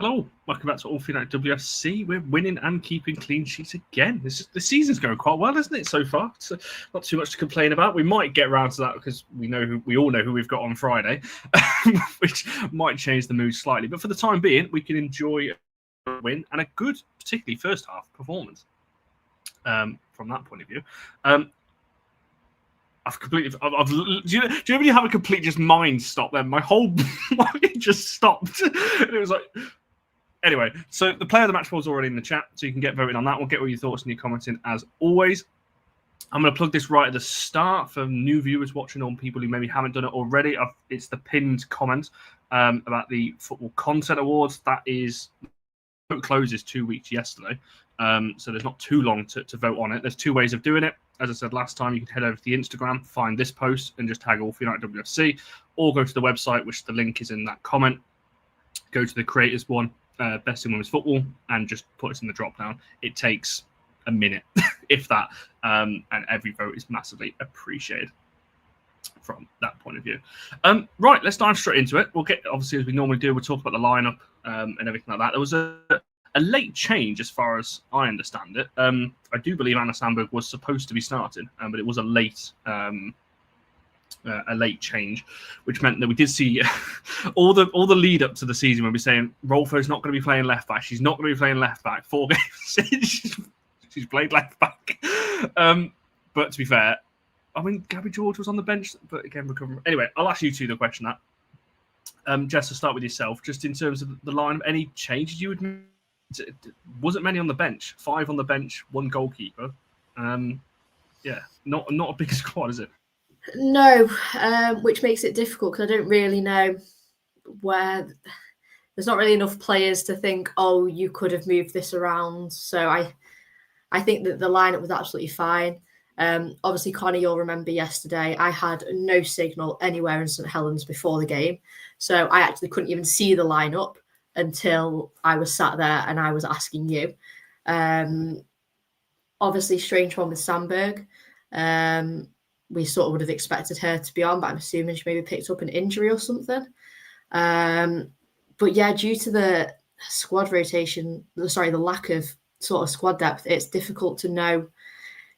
Hello, welcome back to All For United WFC. We're winning and keeping clean sheets again. The season's going quite well, isn't it, so far? So not too much to complain about. We might get around to that because we all know who we've got on Friday, which might change the mood slightly. But for the time being, we can enjoy a win and a good, particularly first half performance. From that point of view, do you know when you have a complete just mind stop? Then my whole mind just stopped, and it was like. Anyway, so the player of the match ball is already in the chat, so you can get voting on that. We'll get all your thoughts and your comments in as always. I'm going to plug this right at the start for new viewers watching or people who maybe haven't done it already. It's the pinned comment about the Football Content Awards. That is vote closes 2 weeks yesterday, so there's not too long to vote on it. There's two ways of doing it. As I said last time, you can head over to the Instagram, find this post, and just tag All For United WFC, or go to the website, which the link is in that comment. Go to the creators one. Best in women's football, and just put us in the drop down. It takes a minute, if that, and every vote is massively appreciated from that point of view. Right, let's dive straight into it. We'll get, obviously, as we normally do, we'll talk about the lineup and everything like that. There was a late change, as far as I understand it. I do believe Anna Sandberg was supposed to be starting, but it was a late change, which meant that we did see all the lead up to the season when we're saying Rolfo's not going to be playing left back. She's not going to be playing left back. 4 games she's played left back. But to be fair, I mean Gabby George was on the bench, but again recovering. Anyway, I'll ask you two the question. That Jess, to start with yourself, just in terms of the line, any changes you would make? Wasn't many on the bench. 5 on the bench, 1 goalkeeper. Yeah, not a big squad, is it? No, which makes it difficult because I don't really know where. There's not really enough players to think, oh, you could have moved this around. So I think that the lineup was absolutely fine. Obviously, Connor, you'll remember yesterday, I had no signal anywhere in St Helens before the game. So I actually couldn't even see the lineup until I was sat there and I was asking you. Obviously, strange one with Sandberg. We sort of would have expected her to be on, but I'm assuming she maybe picked up an injury or something. But yeah, due to the squad rotation, the lack of sort of squad depth, it's difficult to know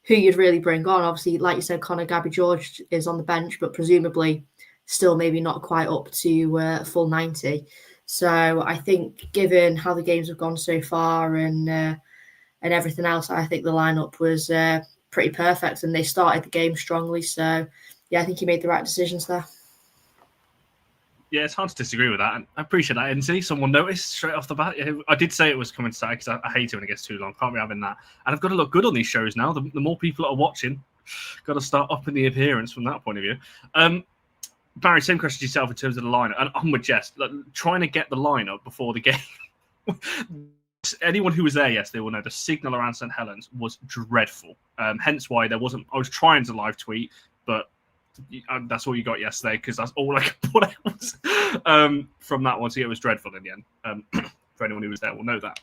who you'd really bring on. Obviously, like you said, Connor, Gabby George is on the bench, but presumably still maybe not quite up to full 90. So I think given how the games have gone so far and everything else, I think the lineup was pretty perfect, and they started the game strongly. So yeah, I think he made the right decisions there. Yeah, it's hard to disagree with that, and I appreciate that. And see, someone noticed straight off the bat. I did say it was coming to say because I hate it when it gets too long. Can't be having that. And I've got to look good on these shows now. The more people that are watching, got to start upping the appearance from that point of view. Barry, same question to yourself in terms of the lineup, and I'm with Jess. Trying to get the lineup before the game. Anyone who was there yesterday will know the signal around St Helens was dreadful. Hence why there wasn't. I was trying to live tweet, but that's all you got yesterday because that's all I could put out from that one. So yeah, it was dreadful in the end. For anyone who was there will know that.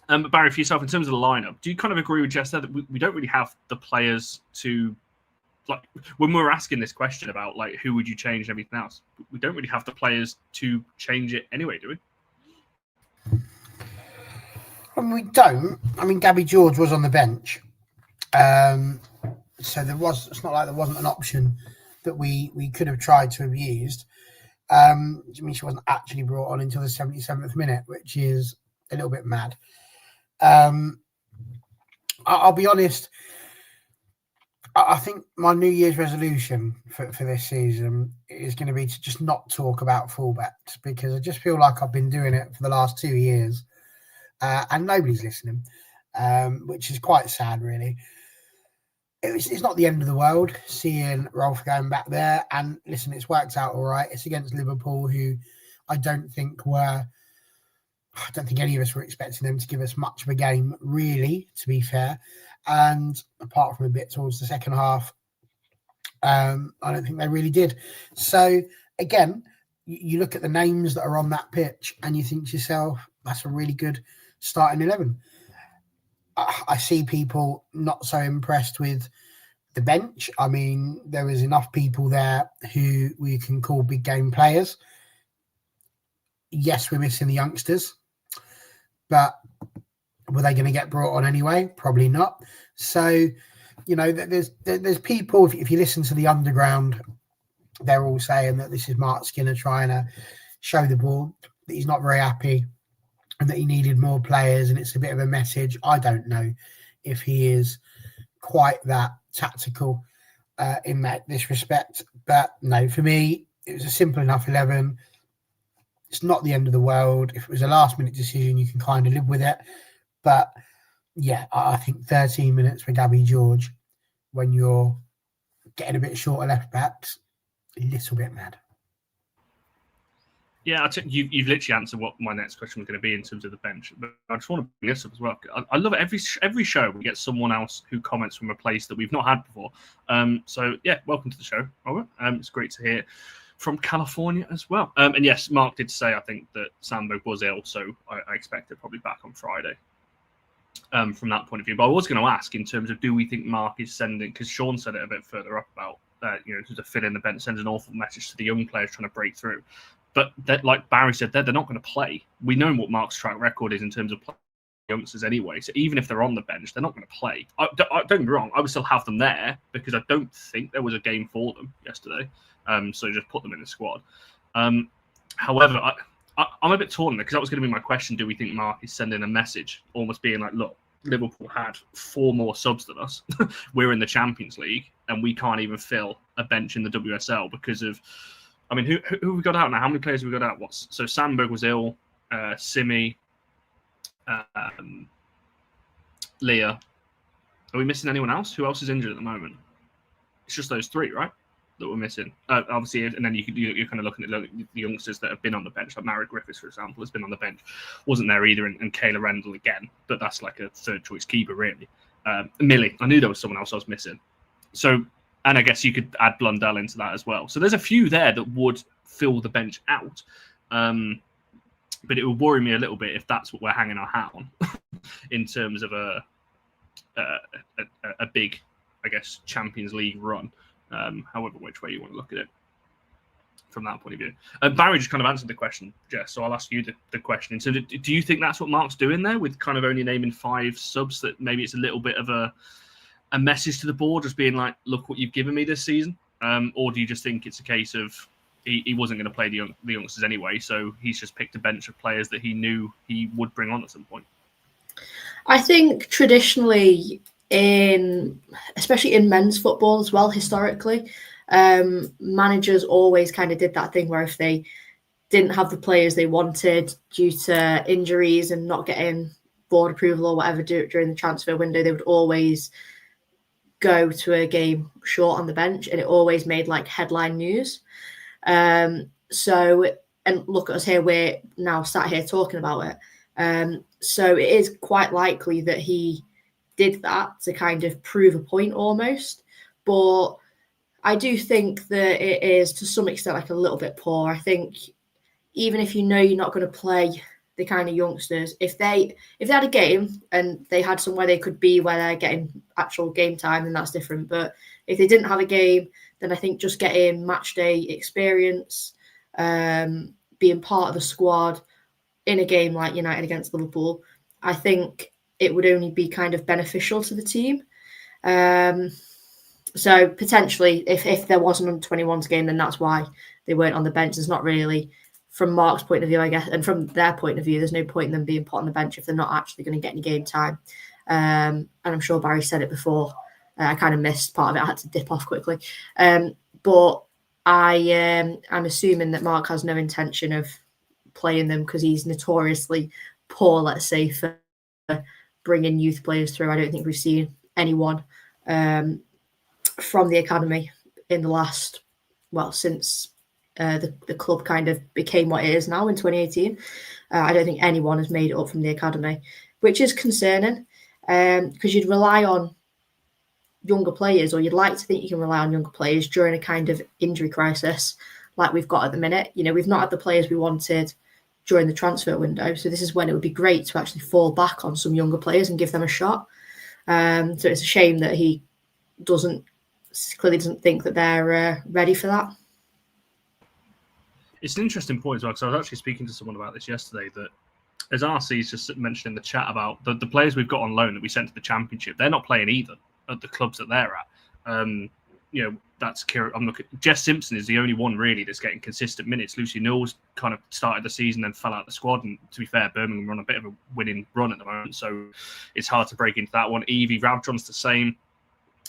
But Barry, for yourself, in terms of the lineup, do you kind of agree with Jess there that we don't really have the players to, like, when we were asking this question about like who would you change and everything else, we don't really have the players to change it anyway, do we? We don't. I mean, Gabby George was on the bench, so there was. It's not like there wasn't an option that we could have tried to have used. I mean, she wasn't actually brought on until the 77th minute, which is a little bit mad. I'll be honest. I think my New Year's resolution for this season is going to be to just not talk about fullbacks, because I just feel like I've been doing it for the last 2 years. And nobody's listening, which is quite sad, really. It's not the end of the world seeing Rolf going back there. And listen, it's worked out all right. It's against Liverpool, who I don't think any of us were expecting them to give us much of a game, really, to be fair. And apart from a bit towards the second half, I don't think they really did. So, again, you look at the names that are on that pitch and you think to yourself, that's a really good starting 11. I see people not so impressed with the bench. I mean, there was enough people there who we can call big game players. Yes, we're missing the youngsters. but were they going to get brought on anyway? Probably not. So, you know, there's people, if you listen to the underground, they're all saying that this is Mark Skinner trying to show the ball that he's not very happy and that he needed more players, and it's a bit of a message. I don't know if he is quite that tactical in this respect, but no, for me, it was a simple enough 11. It's not the end of the world. If it was a last minute decision, you can kind of live with it. But yeah, I think 13 minutes for Gabby George when you're getting a bit short of left backs, a little bit mad. Yeah, you've literally answered what my next question was going to be in terms of the bench. But I just want to bring this up as well. I love it. Every show we get someone else who comments from a place that we've not had before. So yeah, welcome to the show, Robert. It's great to hear from California as well. And yes, Mark did say I think that Sandberg was ill, so I expect it probably back on Friday. From that point of view, but I was going to ask in terms of, do we think Mark is sending? Because Sean said it a bit further up about to fill in the bench, sends an awful message to the young players trying to break through. But that, like Barry said, they're not going to play. We know what Mark's track record is in terms of playing youngsters anyway. So even if they're on the bench, they're not going to play. Don't get me wrong, I would still have them there because I don't think there was a game for them yesterday. So just put them in the squad. However, I'm a bit torn because that was going to be my question. Do we think Mark is sending a message, almost being like, look, Liverpool had 4 more subs than us. We're in the Champions League and we can't even fill a bench in the WSL because of, I mean, who have we got out now? How many players have we got out? So Sandberg was ill, Simi, Leah. Are we missing anyone else? Who else is injured at the moment? It's just those 3, right? That we're missing. Obviously, and then you're kind of looking at the youngsters that have been on the bench, like Mara Griffiths, for example, has been on the bench. Wasn't there either, and Kayla Rendell again, but that's like a third choice keeper, really. Millie, I knew there was someone else I was missing. So, and I guess you could add Blundell into that as well. So there's a few there that would fill the bench out. But it would worry me a little bit if that's what we're hanging our hat on in terms of a big, I guess, Champions League run. However, which way you want to look at it from that point of view. Barry just kind of answered the question, Jess, so I'll ask you the question. So do you think that's what Mark's doing there with kind of only naming 5 subs, that maybe it's a little bit of a message to the board, just being like, look what you've given me this season? Or do you just think it's a case of he wasn't going to play the youngsters anyway, so he's just picked a bench of players that he knew he would bring on at some point? I think traditionally, especially in men's football as well, historically, managers always kind of did that thing where if they didn't have the players they wanted due to injuries and not getting board approval or whatever during the transfer window, they would always go to a game short on the bench, and it always made like headline news. So, and look at us here, we're now sat here talking about it. So it is quite likely that he did that to kind of prove a point almost. But I do think that it is to some extent like a little bit poor. I think even if you know you're not going to play the kind of youngsters, if they had a game and they had somewhere they could be where they're getting actual game time, then that's different. But if they didn't have a game, then I think just getting match day experience, being part of the squad in a game like United against Liverpool, I think it would only be kind of beneficial to the team. So potentially, if there was an under-21s game, then that's why they weren't on the bench. There's not really, from Mark's point of view, I guess, and from their point of view, there's no point in them being put on the bench if they're not actually going to get any game time. And I'm sure Barry said it before. I kind of missed part of it. I had to dip off quickly. But I'm assuming that Mark has no intention of playing them because he's notoriously poor, let's say, for bringing youth players through. I don't think we've seen anyone from the academy in the last, since the club kind of became what it is now in 2018. I don't think anyone has made it up from the academy, which is concerning because you'd rely on younger players, or you'd like to think you can rely on younger players during a kind of injury crisis like we've got at the minute. We've not had the players we wanted during the transfer window, so this is when it would be great to actually fall back on some younger players and give them a shot. So it's a shame that he clearly doesn't think that they're ready for that. It's an interesting point as well, because I was actually speaking to someone about this yesterday, that as RC's just mentioned in the chat about the players we've got on loan that we sent to the Championship, they're not playing either at the clubs that they're at. That's Kira. I'm looking. Jess Simpson is the only one really that's getting consistent minutes. Lucy Newell's kind of started the season and fell out of the squad. And to be fair, Birmingham run a bit of a winning run at the moment, so it's hard to break into that one. Evie Rabjohn's the same.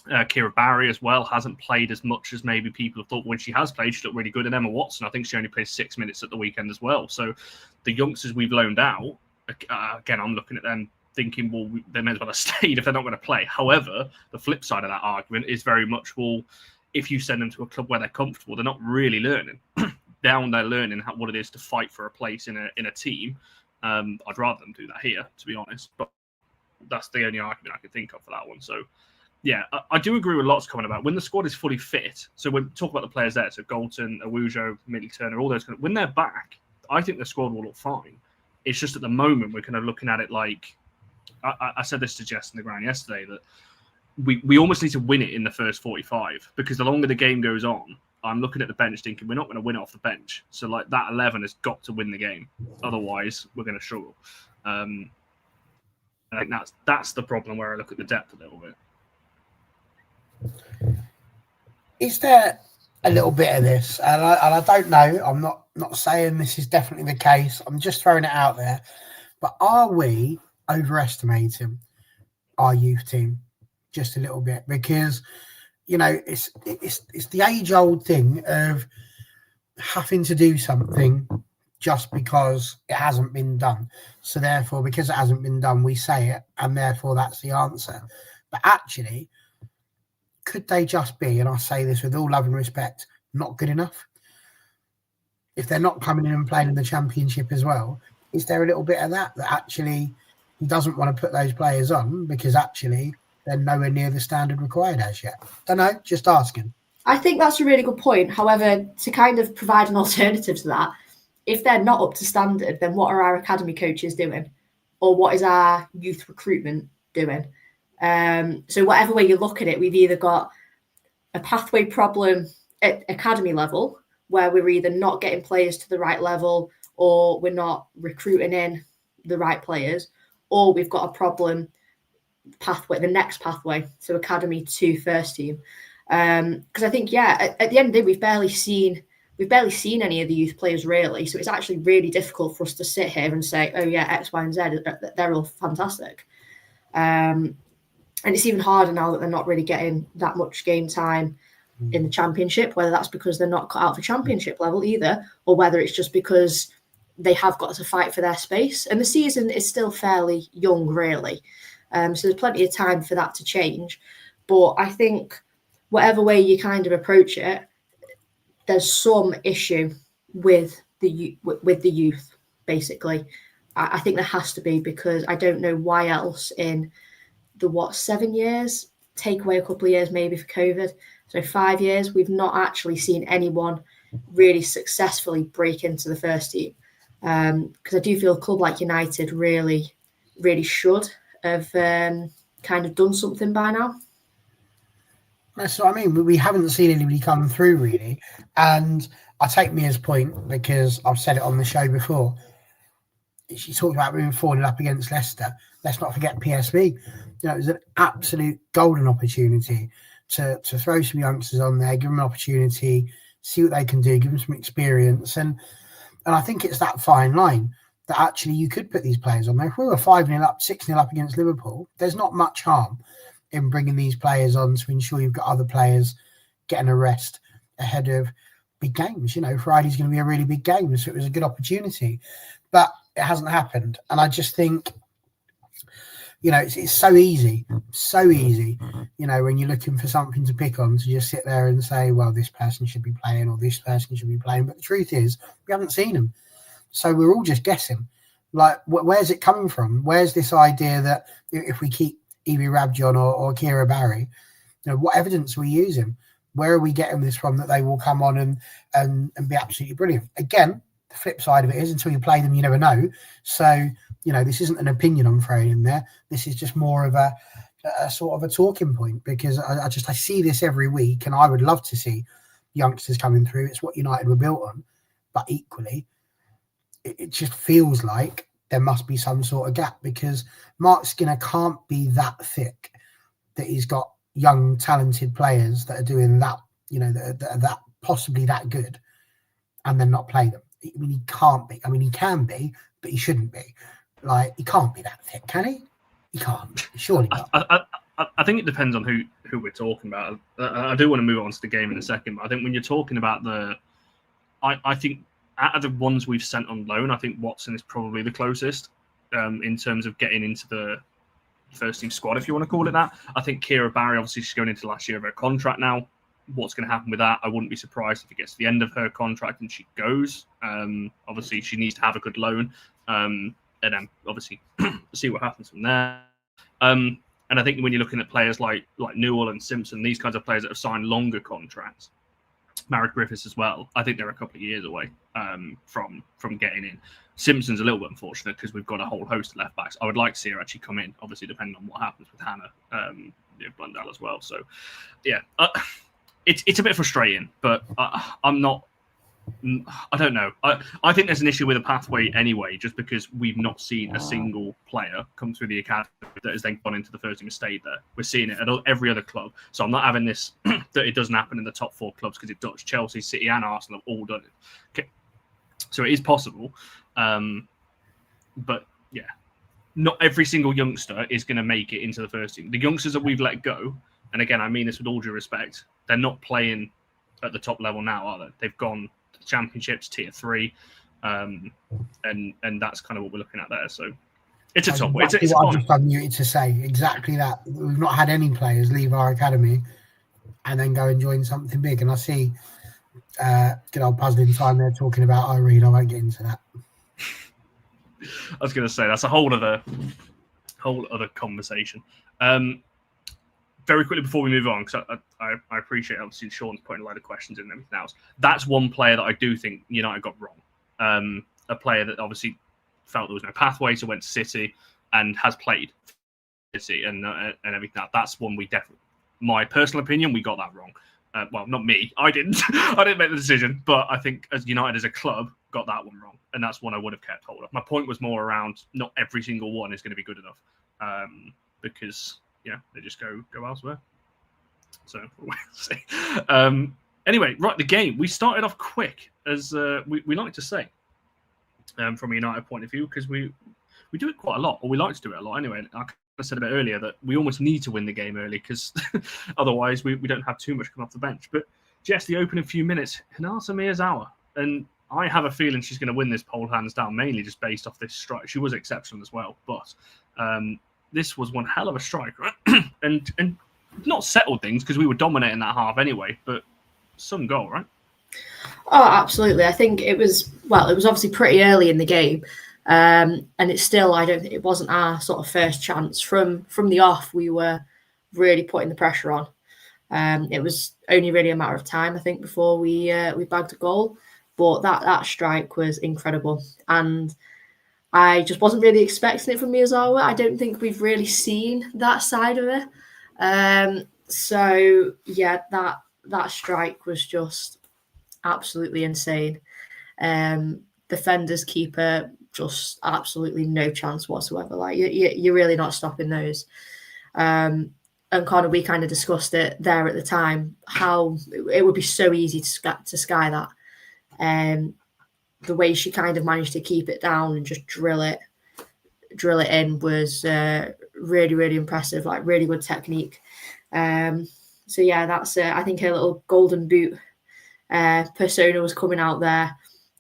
Kira Barry as well hasn't played as much as maybe people have thought. When she has played, she looked really good. And Emma Watson, I think she only played 6 minutes at the weekend as well. So the youngsters we've loaned out, again, I'm looking at them thinking, well, they may as well have stayed if they're not going to play. However, the flip side of that argument is very much, well, if you send them to a club where they're comfortable, they're not really learning. Down they're learning what it is to fight for a place in a team. I'd rather them do that here, to be honest. But that's the only argument I can think of for that one. So, yeah, I do agree with lots coming about. When the squad is fully fit, so when we talk about the players there, so Galton, Awujo, Middleton, all those, when they're back, I think the squad will look fine. It's just at the moment we're kind of looking at it like, I said this to Jess in the ground yesterday, that we almost need to win it in the first 45, because the longer the game goes on, I'm looking at the bench thinking we're not going to win it off the bench. So like that 11 has got to win the game. Otherwise, we're going to struggle. I think that's the problem where I look at the depth a little bit. Is there a little bit of this? And I don't know. I'm not saying this is definitely the case. I'm just throwing it out there. But are we overestimating our youth team just a little bit? Because, you know, it's the age-old thing of having to do something just because it hasn't been done. So therefore, because it hasn't been done, we say it, and therefore that's the answer. But actually, could they just be, and I say this with all love and respect, not good enough? If they're not coming in and playing in the Championship as well, is there a little bit of that actually he doesn't want to put those players on because actually they're nowhere near the standard required as yet? Don't know, just asking. I think that's a really good point. However, to kind of provide an alternative to that, if they're not up to standard, then what are our academy coaches doing? Or what is our youth recruitment doing? So whatever way you look at it, we've either got a pathway problem at academy level, where we're either not getting players to the right level, or we're not recruiting in the right players, or we've got a problem pathway, the next pathway, so academy to first team. Because I think, at the end of the day, we've barely seen any of the youth players really. So it's actually really difficult for us to sit here and say, oh yeah, X, Y, and Z, they're all fantastic. And it's even harder now that they're not really getting that much game time in the Championship, whether that's because they're not cut out for Championship level either, or whether it's just because they have got to fight for their space. And the season is still fairly young, really. So there's plenty of time for that to change. But I think whatever way you kind of approach it, there's some issue with the youth, basically. I think there has to be, because I don't know why else in the 7 years, take away a couple of years maybe for COVID, so 5 years, we've not actually seen anyone really successfully break into the first team. Because I do feel a club like United really, really should have kind of done something by now. That's what I mean. We haven't seen anybody come through really. And I take Mia's point, because I've said it on the show before. She talked about moving 4-0 up against Leicester. Let's not forget PSV. You know, it was an absolute golden opportunity to throw some youngsters on there, give them an opportunity, see what they can do, give them some experience. And I think it's that fine line that actually you could put these players on there. If we were 5-0 up, 6-0 up against Liverpool, there's not much harm in bringing these players on to ensure you've got other players getting a rest ahead of big games. You know, Friday's going to be a really big game, so it was a good opportunity. But it hasn't happened. And I just think, you know, it's so easy, you know, when you're looking for something to pick on, to just sit there and say, well, this person should be playing or this person should be playing. But the truth is, we haven't seen them. So we're all just guessing. Like, where's it coming from? Where's this idea that if we keep Evie Rabjohn or Kira Barry, you know, what evidence are we using? Where are we getting this from that they will come on and be absolutely brilliant? Again, the flip side of it is, until you play them, you never know. So, you know, this isn't an opinion I'm throwing in there. This is just more of a sort of a talking point, because I see this every week, and I would love to see youngsters coming through. It's what United were built on. But equally, it just feels like there must be some sort of gap, because Mark Skinner can't be that thick that he's got young, talented players that are doing that, that are that possibly that good, and then not play them. I mean, he can't be. I mean, he can be, but he shouldn't be. Like, he can't be that thick, can he? He can't. Surely not. I think it depends on who we're talking about. I do want to move on to the game in a second, but I think when you're talking about I think out of the ones we've sent on loan, I think Watson is probably the closest in terms of getting into the first team squad, if you want to call it that. I think Kira Barry, obviously, she's going into the last year of her contract now. What's going to happen with that? I wouldn't be surprised if it gets to the end of her contract and she goes. Obviously, she needs to have a good loan, and then obviously see what happens from there. And I think when you're looking at players like Newell and Simpson, these kinds of players that have signed longer contracts, Marek Griffiths as well, I think they're a couple of years away from getting in. Simpson's a little bit unfortunate because we've got a whole host of left backs. I would like to see her actually come in, obviously depending on what happens with Hannah Blundell as well. So, yeah, it's a bit frustrating, but I'm not. I don't know. I think there's an issue with a pathway anyway, just because we've not seen a single player come through the academy that has then gone into the first team and stayed there. We're seeing it at every other club. So I'm not having this that it doesn't happen in the top 4 clubs, because it does. Chelsea, City and Arsenal have all done it. Okay. So it is possible. But yeah, not every single youngster is going to make it into the first team. The youngsters that we've let go, and again, I mean this with all due respect, they're not playing at the top level now, are they? They've gone Championships, tier 3, and that's kind of what we're looking at there. So it's a tough one. It's what I've just unmuted to say exactly that. We've not had any players leave our academy and then go and join something big. And I see good old Puzzling Time there talking about Irene. I won't get into that. I was going to say that's a whole other conversation. Very quickly before we move on, because I appreciate, obviously, Sean's putting a lot of questions in and everything else. That's one player that I do think United got wrong. A player that obviously felt there was no pathway, so went to City and has played for City and everything else. That's one we definitely, my personal opinion, we got that wrong. Well, not me. I didn't. I didn't make the decision, but I think as United as a club got that one wrong, and that's one I would have kept hold of. My point was more around not every single one is going to be good enough, because they just go elsewhere. So we'll see. Anyway, right, the game. We started off quick, as we like to say, from a United point of view, because we do it quite a lot, or we like to do it a lot anyway. I said a bit earlier that we almost need to win the game early, because otherwise we don't have too much come off the bench. But Jess, the opening few minutes, Hinata Miyazawa, and I have a feeling she's going to win this poll hands down, mainly just based off this strike. She was exceptional as well, but this was one hell of a strike, right? and not settled things, because we were dominating that half anyway, but some goal, right? Oh, absolutely. I think it was obviously pretty early in the game. And it's still, I don't think it wasn't our sort of first chance. From the off, we were really putting the pressure on. It was only really a matter of time, I think, before we bagged a goal. But that strike was incredible. And I just wasn't really expecting it from Miyazawa. I don't think we've really seen that side of it. So yeah, that strike was just absolutely insane. Defenders, keeper, just absolutely no chance whatsoever. Like you're really not stopping those. And Connor, we kind of discussed it there at the time, how it would be so easy to sky that. The way she kind of managed to keep it down and just drill it in was really, really impressive. Like really good technique. So yeah, that's I think her little golden boot persona was coming out there.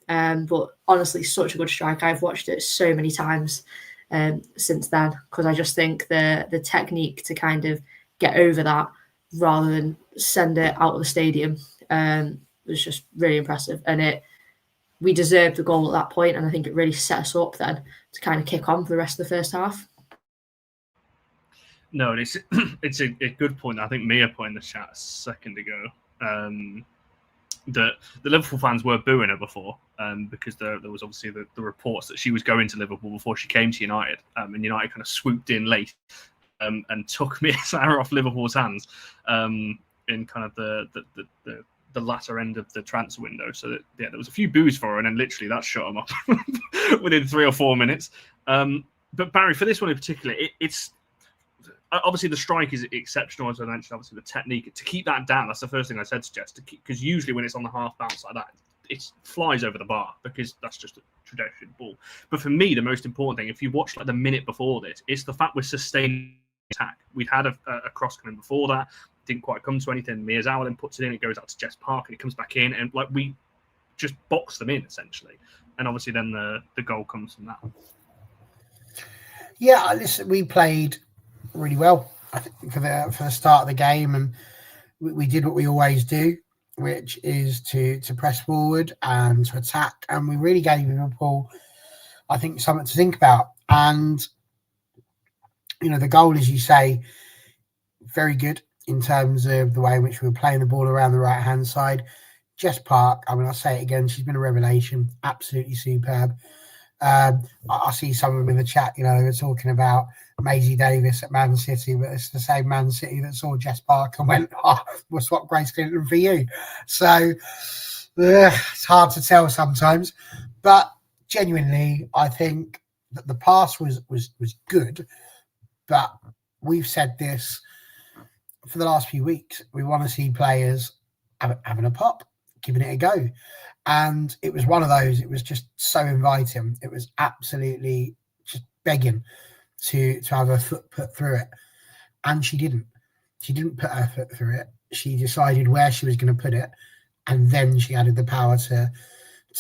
But honestly, such a good strike. I've watched it so many times since then, because I just think the technique to kind of get over that rather than send it out of the stadium was just really impressive. And we deserved the goal at that point, and I think it really set us up then to kind of kick on for the rest of the first half. No, it's a good point. I think Mia put in the chat a second ago. That the Liverpool fans were booing her before, because there was obviously the reports that she was going to Liverpool before she came to United, and United kind of swooped in late and took Miyazawa off Liverpool's hands in kind of the the latter end of the transfer window. So that, yeah, there was a few boos for her, and then literally that shut them up within 3 or 4 minutes. But Barry, for this one in particular, it's obviously the strike is exceptional, as I mentioned. Obviously, the technique to keep that down. That's the first thing I said, Jess, because usually when it's on the half bounce like that, it flies over the bar because that's just a trajectory of the ball. But for me, the most important thing, if you watch like the minute before this, it's the fact we're sustaining attack. We'd had a cross coming before that, didn't quite come to anything. Miyazawa then puts it in, it goes out to Jess Park, and it comes back in, and like we just box them in essentially. And obviously, then the goal comes from that. Yeah, listen, we played really well, I think, for the start of the game, and we did what we always do, which is to press forward and to attack, and we really gave Liverpool, I think, something to think about. And you know, the goal, as you say, very good in terms of the way in which we were playing the ball around the right hand side. Jess Park, I mean, I'll say it again, she's been a revelation, absolutely superb. I see some of them in the chat, you know, they were talking about Maisie Davis at Man City, but it's the same Man City that saw Jess Park and went, oh, we'll swap Grace Clinton for you. So it's hard to tell sometimes. But genuinely, I think that the pass was good. But we've said this for the last few weeks. We want to see players having a pop, giving it a go. And it was one of those, it was just so inviting. It was absolutely just begging to have her foot put through it. And she didn't. She didn't put her foot through it. She decided where she was going to put it. And then she added the power to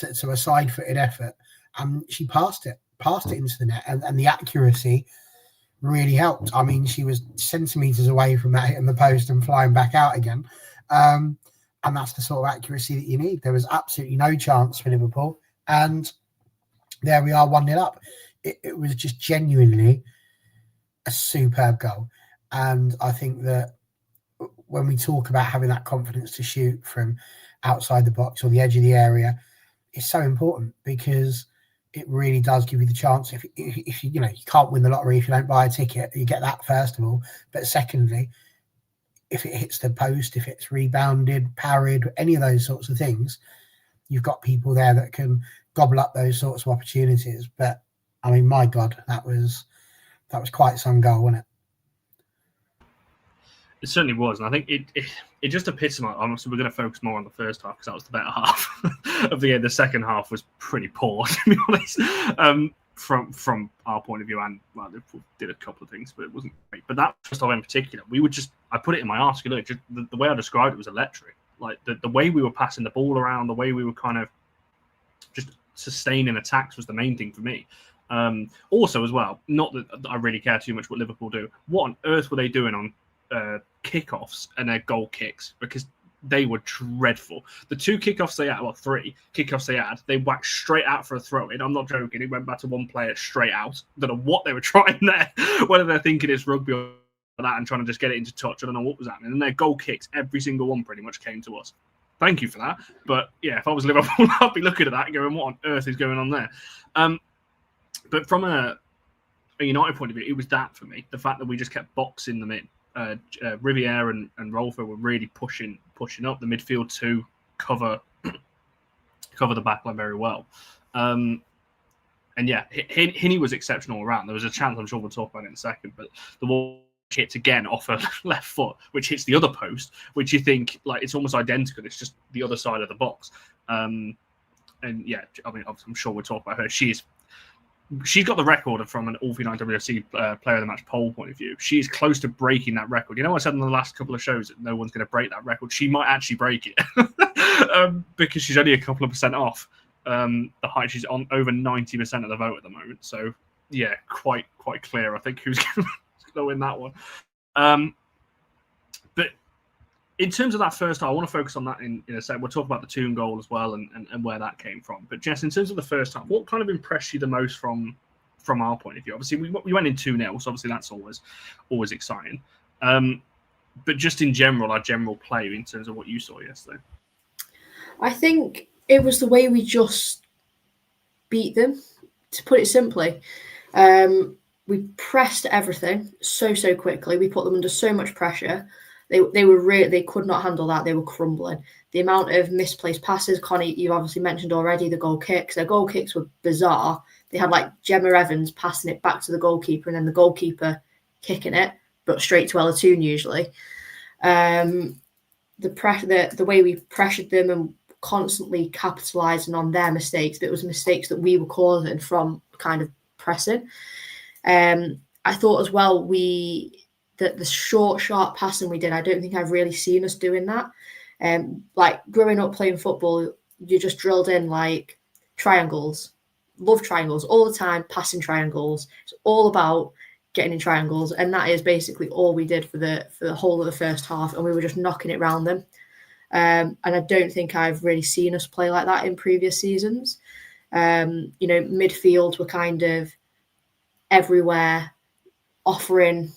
a side-footed effort. And she passed it into the net. And the accuracy really helped. I mean, she was centimetres away from that hitting the post and flying back out again. And that's the sort of accuracy that you need. There was absolutely no chance for Liverpool. And there we are, 1-0 up. It was just genuinely a superb goal. And I think that when we talk about having that confidence to shoot from outside the box or the edge of the area, it's so important because it really does give you the chance. If you know, you can't win the lottery if you don't buy a ticket, you get that first of all. But secondly, if it hits the post, if it's rebounded, parried, any of those sorts of things, you've got people there that can gobble up those sorts of opportunities. But I mean, my God, that was quite some goal, wasn't it? It certainly was, and I think it just epitomized. Obviously, we're going to focus more on the first half because that was the better half of the game. The second half was pretty poor, to be honest, from our point of view. And well, Liverpool did a couple of things, but it wasn't great. But that first half in particular, I put it in my article. Just the way I described it was electric. Like the way we were passing the ball around, the way we were kind of just sustaining attacks was the main thing for me. Also, as well, not that I really care too much what Liverpool do. What on earth were they doing on kickoffs and their goal kicks? Because they were dreadful. The 2 kickoffs they had, well, 3 kickoffs they had, they whacked straight out for a throw in. I'm not joking. It went back to one player straight out. Don't know what they were trying there, whether they're thinking it's rugby or that and trying to just get it into touch. I don't know what was happening. And their goal kicks, every single one pretty much came to us. Thank you for that. But yeah, if I was Liverpool, I'd be looking at that and going, what on earth is going on there? But from a United point of view, it was that for me. The fact that we just kept boxing them in. Riviere and Rolfo were really pushing up the midfield to cover the backline very well. And yeah, Hinny was exceptional around. There was a chance, I'm sure we'll talk about it in a second, but the ball hits again off her left foot, which hits the other post, which you think like it's almost identical. It's just the other side of the box. And yeah, I mean, I'm sure we'll talk about her. She's got the record from an allforunitedwfc player of the match poll point of view. She is close to breaking that record. You know, I said in the last couple of shows that no one's going to break that record. She might actually break it because she's only a couple of percent off the height. She's on over 90% of the vote at the moment. So yeah, quite clear, I think, who's going to win that one. But in terms of that first half, I want to focus on that in a second. We'll talk about the Toone goal as well and where that came from. But Jess, in terms of the first half, what kind of impressed you the most from our point of view? Obviously, we went in 2-0, so obviously that's always exciting. But just in general, our general play in terms of what you saw yesterday. I think it was the way we just beat them, to put it simply. We pressed everything so quickly. We put them under so much pressure. They could not handle that. They were crumbling. the amount of misplaced passes. Connie, you obviously mentioned already the goal kicks. Their goal kicks were bizarre. They had like Gemma Evans passing it back to the goalkeeper and then the goalkeeper kicking it, but straight to Ella Toone usually. The way we pressured them and constantly capitalising on their mistakes, but it was mistakes that we were causing from kind of pressing. I thought as well that the short, sharp passing we did, I don't think I've really seen us doing that. Like growing up playing football, you just drilled in like triangles. Love triangles all the time, passing triangles. It's all about getting in triangles, and that is basically all we did for the whole of the first half, and we were just knocking it around them. And I don't think I've really seen us play like that in previous seasons. Midfield were kind of everywhere, offering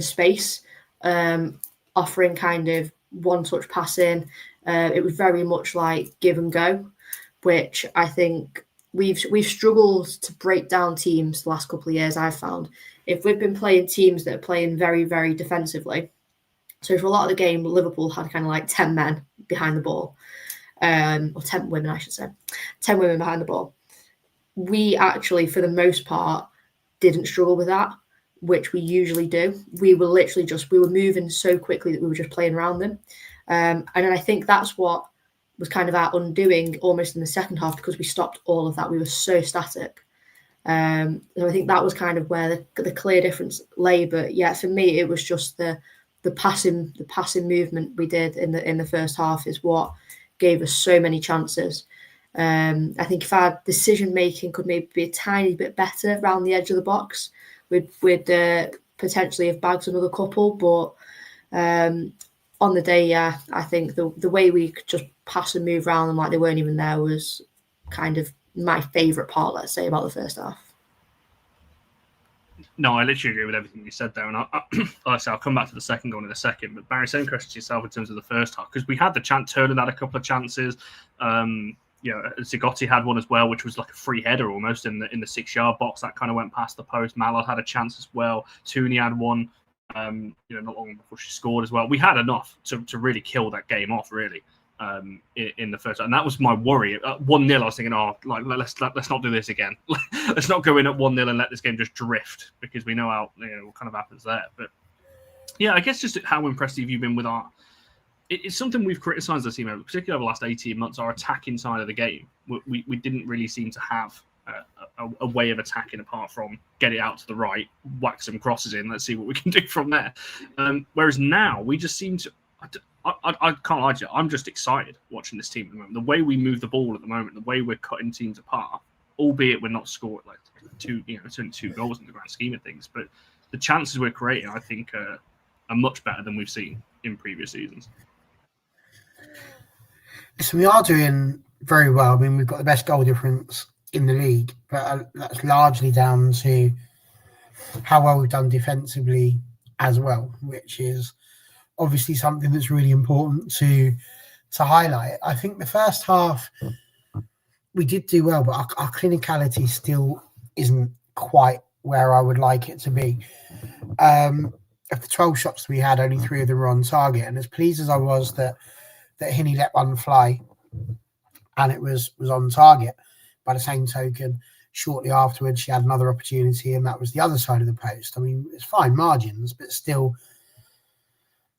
space, offering kind of one-touch passing. It was very much like give and go, which I think we've struggled to break down teams the last couple of years. I've found if we've been playing teams that are playing very, very defensively. So for a lot of the game, Liverpool had kind of like 10 men behind the ball, or 10 women, I should say, 10 women behind the ball. We actually, for the most part, didn't struggle with that, which we usually do. We were moving so quickly that we were just playing around them. And I think that's what was kind of our undoing almost in the second half, because we stopped all of that. We were so static. So I think that was kind of where the clear difference lay. But yeah, for me, it was just the passing movement we did in the first half is what gave us so many chances. I think if our decision making could maybe be a tiny bit better around the edge of the box, we'd potentially have bagged another couple. But on the day, yeah, I think the way we could just pass and move around them like they weren't even there was kind of my favourite part, let's say, about the first half. No, I literally agree with everything you said there. And like I say, I'll come back to the second goal in a second. But Barry, same question to yourself in terms of the first half, because we had the chance. Turner had a couple of chances. Zigotti had one as well, which was like a free header almost in the 6-yard box that kind of went past the post. Mallard had a chance as well. Toone had one, not long before she scored as well. We had enough to really kill that game off, really, in the first. And that was my worry. 1-0, I was thinking, let's not do this again. Let's not go in at 1-0 and let this game just drift, because we know how what kind of happens there. But yeah, I guess just how impressed have you been with our. It's something we've criticised the team over, particularly over the last 18 months, our attacking side of the game. We didn't really seem to have a way of attacking apart from get it out to the right, whack some crosses in, let's see what we can do from there. Whereas now, we just seem to... I can't lie to you, I'm just excited watching this team at the moment. The way we move the ball at the moment, the way we're cutting teams apart, albeit we're not scoring like it's only 2 goals in the grand scheme of things, but the chances we're creating, I think, are much better than we've seen in previous seasons. So we are doing very well. I mean, we've got the best goal difference in the league, but that's largely down to how well we've done defensively as well, which is obviously something that's really important to highlight. I think the first half we did do well, but our clinicality still isn't quite where I would like it to be. Of the 12 shots we had, only 3 of them were on target, and as pleased as I was that Hinny let one fly and it was on target, by the same token, shortly afterwards she had another opportunity and that was the other side of the post. I mean, it's fine margins, but still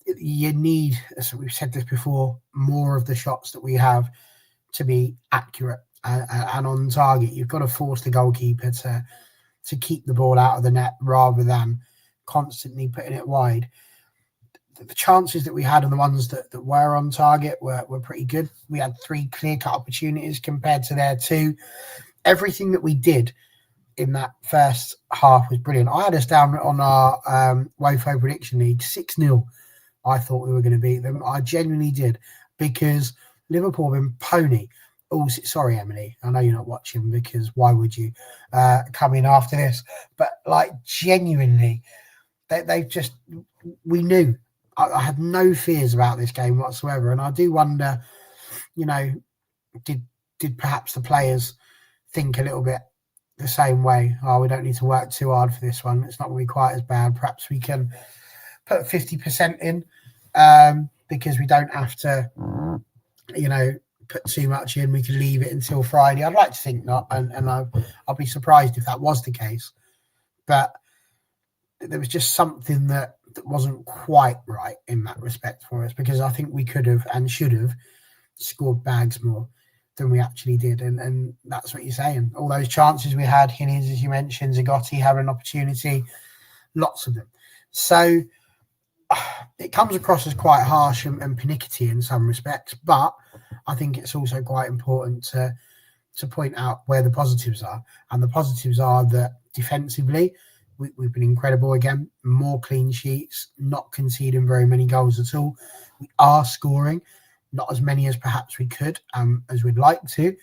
you need, as we've said this before, more of the shots that we have to be accurate and on target. You've got to force the goalkeeper to keep the ball out of the net rather than constantly putting it wide. The chances that we had and the ones that were on target were pretty good. We had 3 clear-cut opportunities compared to their 2. Everything that we did in that first half was brilliant. I had us down on our WOFO prediction league 6-0. I thought we were going to beat them. I genuinely did, because Liverpool have been pony. Oh, sorry, Emily. I know you're not watching, because why would you come in after this? But like genuinely, they've just, we knew. I had no fears about this game whatsoever. And I do wonder, did perhaps the players think a little bit the same way? Oh, we don't need to work too hard for this one. It's not going to be quite as bad. Perhaps we can put 50% in because we don't have to put too much in. We could leave it until Friday. I'd like to think not, and I'll be surprised if that was the case. But there was just something that wasn't quite right in that respect for us, because I think we could have and should have scored bags more than we actually did. And that's what you're saying. All those chances we had, Hines, as you mentioned, Zagotti having an opportunity, lots of them. So it comes across as quite harsh and pernickety in some respects, but I think it's also quite important to point out where the positives are. And the positives are that defensively, we've been incredible again, more clean sheets, not conceding very many goals at all. We are scoring, not as many as perhaps we could, as we'd like to.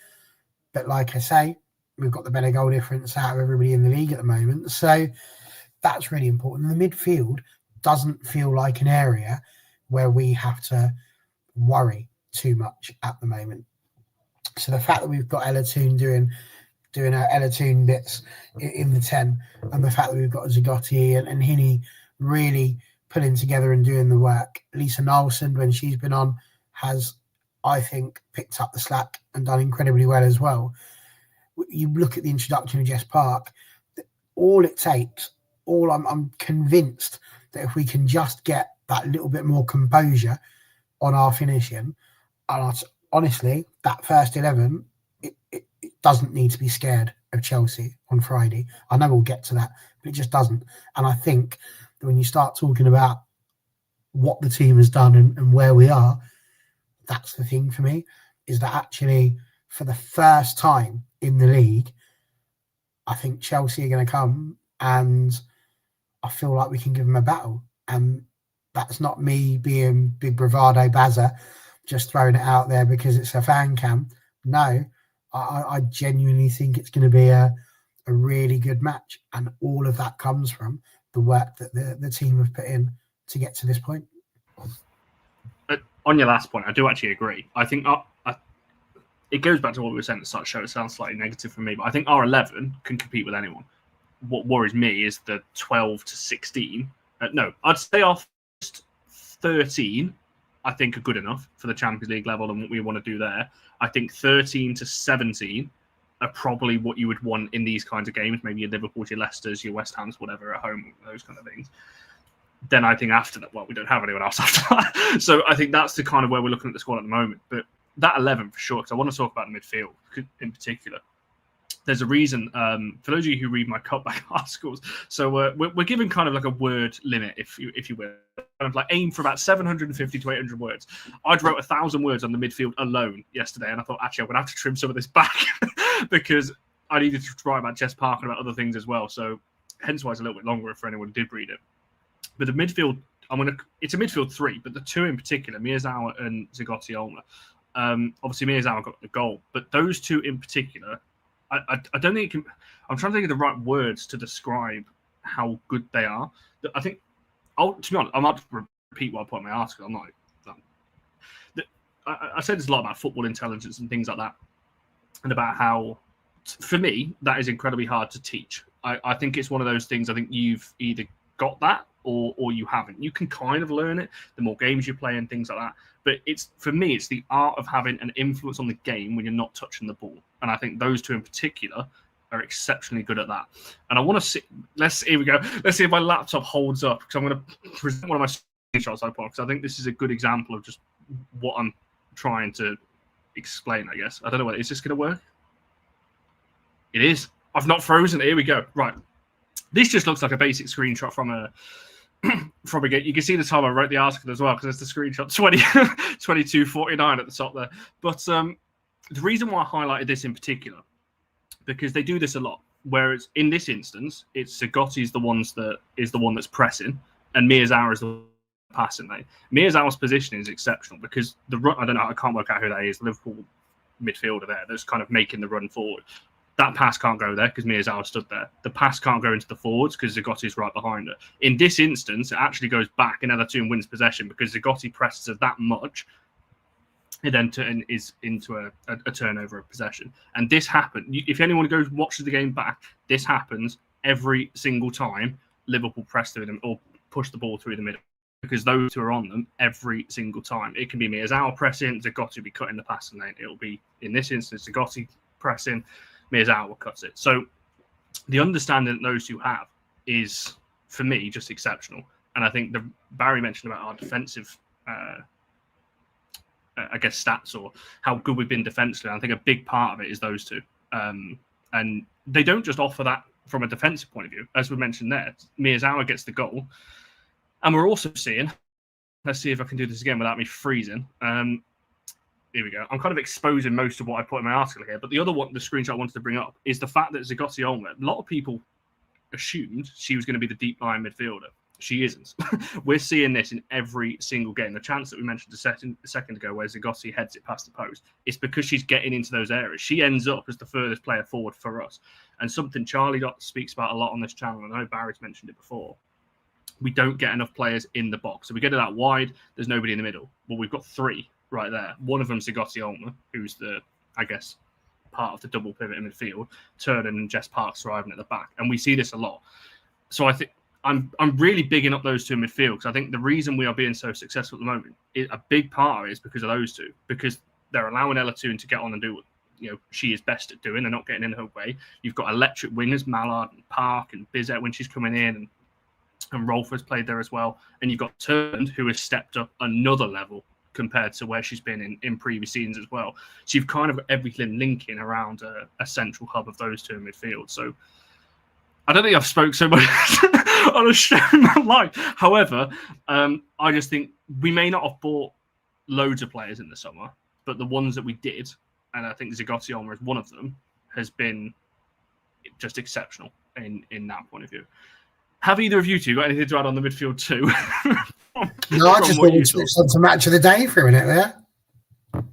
But like I say, we've got the better goal difference out of everybody in the league at the moment. So that's really important. The midfield doesn't feel like an area where we have to worry too much at the moment. So the fact that we've got Ella Toone doing our Ella Toone bits in the 10, and the fact that we've got Zagotti and Hini really pulling together and doing the work. Lisa Nilsson, when she's been on, has, I think, picked up the slack and done incredibly well as well. You look at the introduction of Jess Park, all it takes, I'm convinced that if we can just get that little bit more composure on our finishing, and honestly, that first 11, it doesn't need to be scared of Chelsea on Friday. I know we'll get to that, but it just doesn't. And I think that when you start talking about what the team has done and where we are, that's the thing for me, is that actually for the first time in the league, I think Chelsea are going to come, and I feel like we can give them a battle. And that's not me being big bravado Bazza, just throwing it out there because it's a fan cam. No, I genuinely think it's going to be a really good match. And all of that comes from the work that the team have put in to get to this point. On your last point, I do actually agree. I think it goes back to what we were saying at the start of the show. It sounds slightly negative for me, but I think our 11 can compete with anyone. What worries me is the 12 to 16. No, I'd say our first 13, I think, are good enough for the Champions League level and what we want to do there. I think 13 to 17 are probably what you would want in these kinds of games, maybe your Liverpool, your Leicesters, your West Hams, whatever, at home, those kind of things. Then I think after that, well, we don't have anyone else after that. So I think that's the kind of where we're looking at the squad at the moment. But that 11 for sure, because I want to talk about the midfield in particular. There's a reason, for those of you who read my cutback articles, so we're given kind of like a word limit, if you will. Kind of like aim for about 750 to 800 words. I'd wrote 1,000 words on the midfield alone yesterday, and I thought, actually, I'm going to have to trim some of this back because I needed to write about Jess Park and about other things as well. So hence why it's a little bit longer for anyone who did read it. But the midfield, it's a midfield 3, but the 2 in particular, Miyazawa and Zagotti Olma. Obviously, Miyazawa got the goal, but those 2 in particular, I don't think I'm trying to think of the right words to describe how good they are. I think, to be honest, I'm not to repeat what I put in my article. I'm not. I said there's a lot about football intelligence and things like that, and about how, for me, that is incredibly hard to teach. I think it's one of those things. I think you've either got that or you haven't. You can kind of learn it the more games you play and things like that. But for me, it's the art of having an influence on the game when you're not touching the ball. And I think those 2 in particular are exceptionally good at that. And I want to see, here we go. Let's see if my laptop holds up, because I'm going to present one of my screenshots I put, because I think this is a good example of just what I'm trying to explain, I guess. I don't know whether, is this going to work? It is. I've not frozen it. Here we go. Right. This just looks like a basic screenshot from a you can see the time I wrote the article as well, because there's the screenshot 22:49 at the top there. But the reason why I highlighted this in particular, because they do this a lot, whereas in this instance, it's Zagotti's the one that's pressing, and Miyazawa is the passing lane. Miyazawa's position is exceptional because I don't know, I can't work out who that is, the Liverpool midfielder there that's kind of making the run forward. That pass can't go there because Miyazawa stood there. The pass can't go into the forwards because Zagotti's right behind it. In this instance, it actually goes back and Ella Toone wins possession because Zagotti presses her that much. It then is into a turnover of possession. And this happened. If anyone goes watches the game back, this happens every single time Liverpool press through them or push the ball through the middle. because those two are on them every single time. It can be Miyazawa pressing, Zagotti will be cutting the passing lane. It'll be, in this instance, Zagotti pressing, Miyazawa cuts it. So the understanding that those two have is, for me, just exceptional. And I think Barry mentioned about our defensive, I guess, stats or how good we've been defensively. I think a big part of it is those two. And they don't just offer that from a defensive point of view. As we mentioned there, Miyazawa gets the goal. And we're also seeing, let's see if I can do this again without me freezing. Here we go. I'm kind of exposing most of what I put in my article here. But the other one, the screenshot I wanted to bring up, is the fact that Zagotti Olmo, a lot of people assumed she was going to be the deep line midfielder. She isn't. We're seeing this in every single game. The chance that we mentioned a second ago where Zagotti heads it past the post, it's because she's getting into those areas. She ends up as the furthest player forward for us. And something Charlie speaks about a lot on this channel, and I know Barry's mentioned it before, we don't get enough players in the box. So we get it out wide, there's nobody in the middle. Well, we've got three right there. One of them's Zagotti Olmo, who's the, I guess, part of the double pivot in midfield. Turner and Jess Parks thriving at the back. And we see this a lot. So I think I'm really bigging up those two in midfield, because I think the reason we are being so successful at the moment, a big part of it is because of those two, because they're allowing Ella Toone to get on and do what she is best at doing. They're not getting in her way. You've got electric wingers, Mallard and Park and Bizet when she's coming in, and Rolf has played there as well. And you've got Turned, who has stepped up another level compared to where she's been in previous seasons as well. So you've kind of got everything linking around a central hub of those two in midfield. So I don't think I've spoke so much on a show in my life. However, I just think we may not have bought loads of players in the summer, but the ones that we did, and I think Zagotti Olmo is one of them, has been just exceptional in that point of view. Have either of you two got anything to add on the midfield too? No, I just thought we switched on to match of the day for a minute there.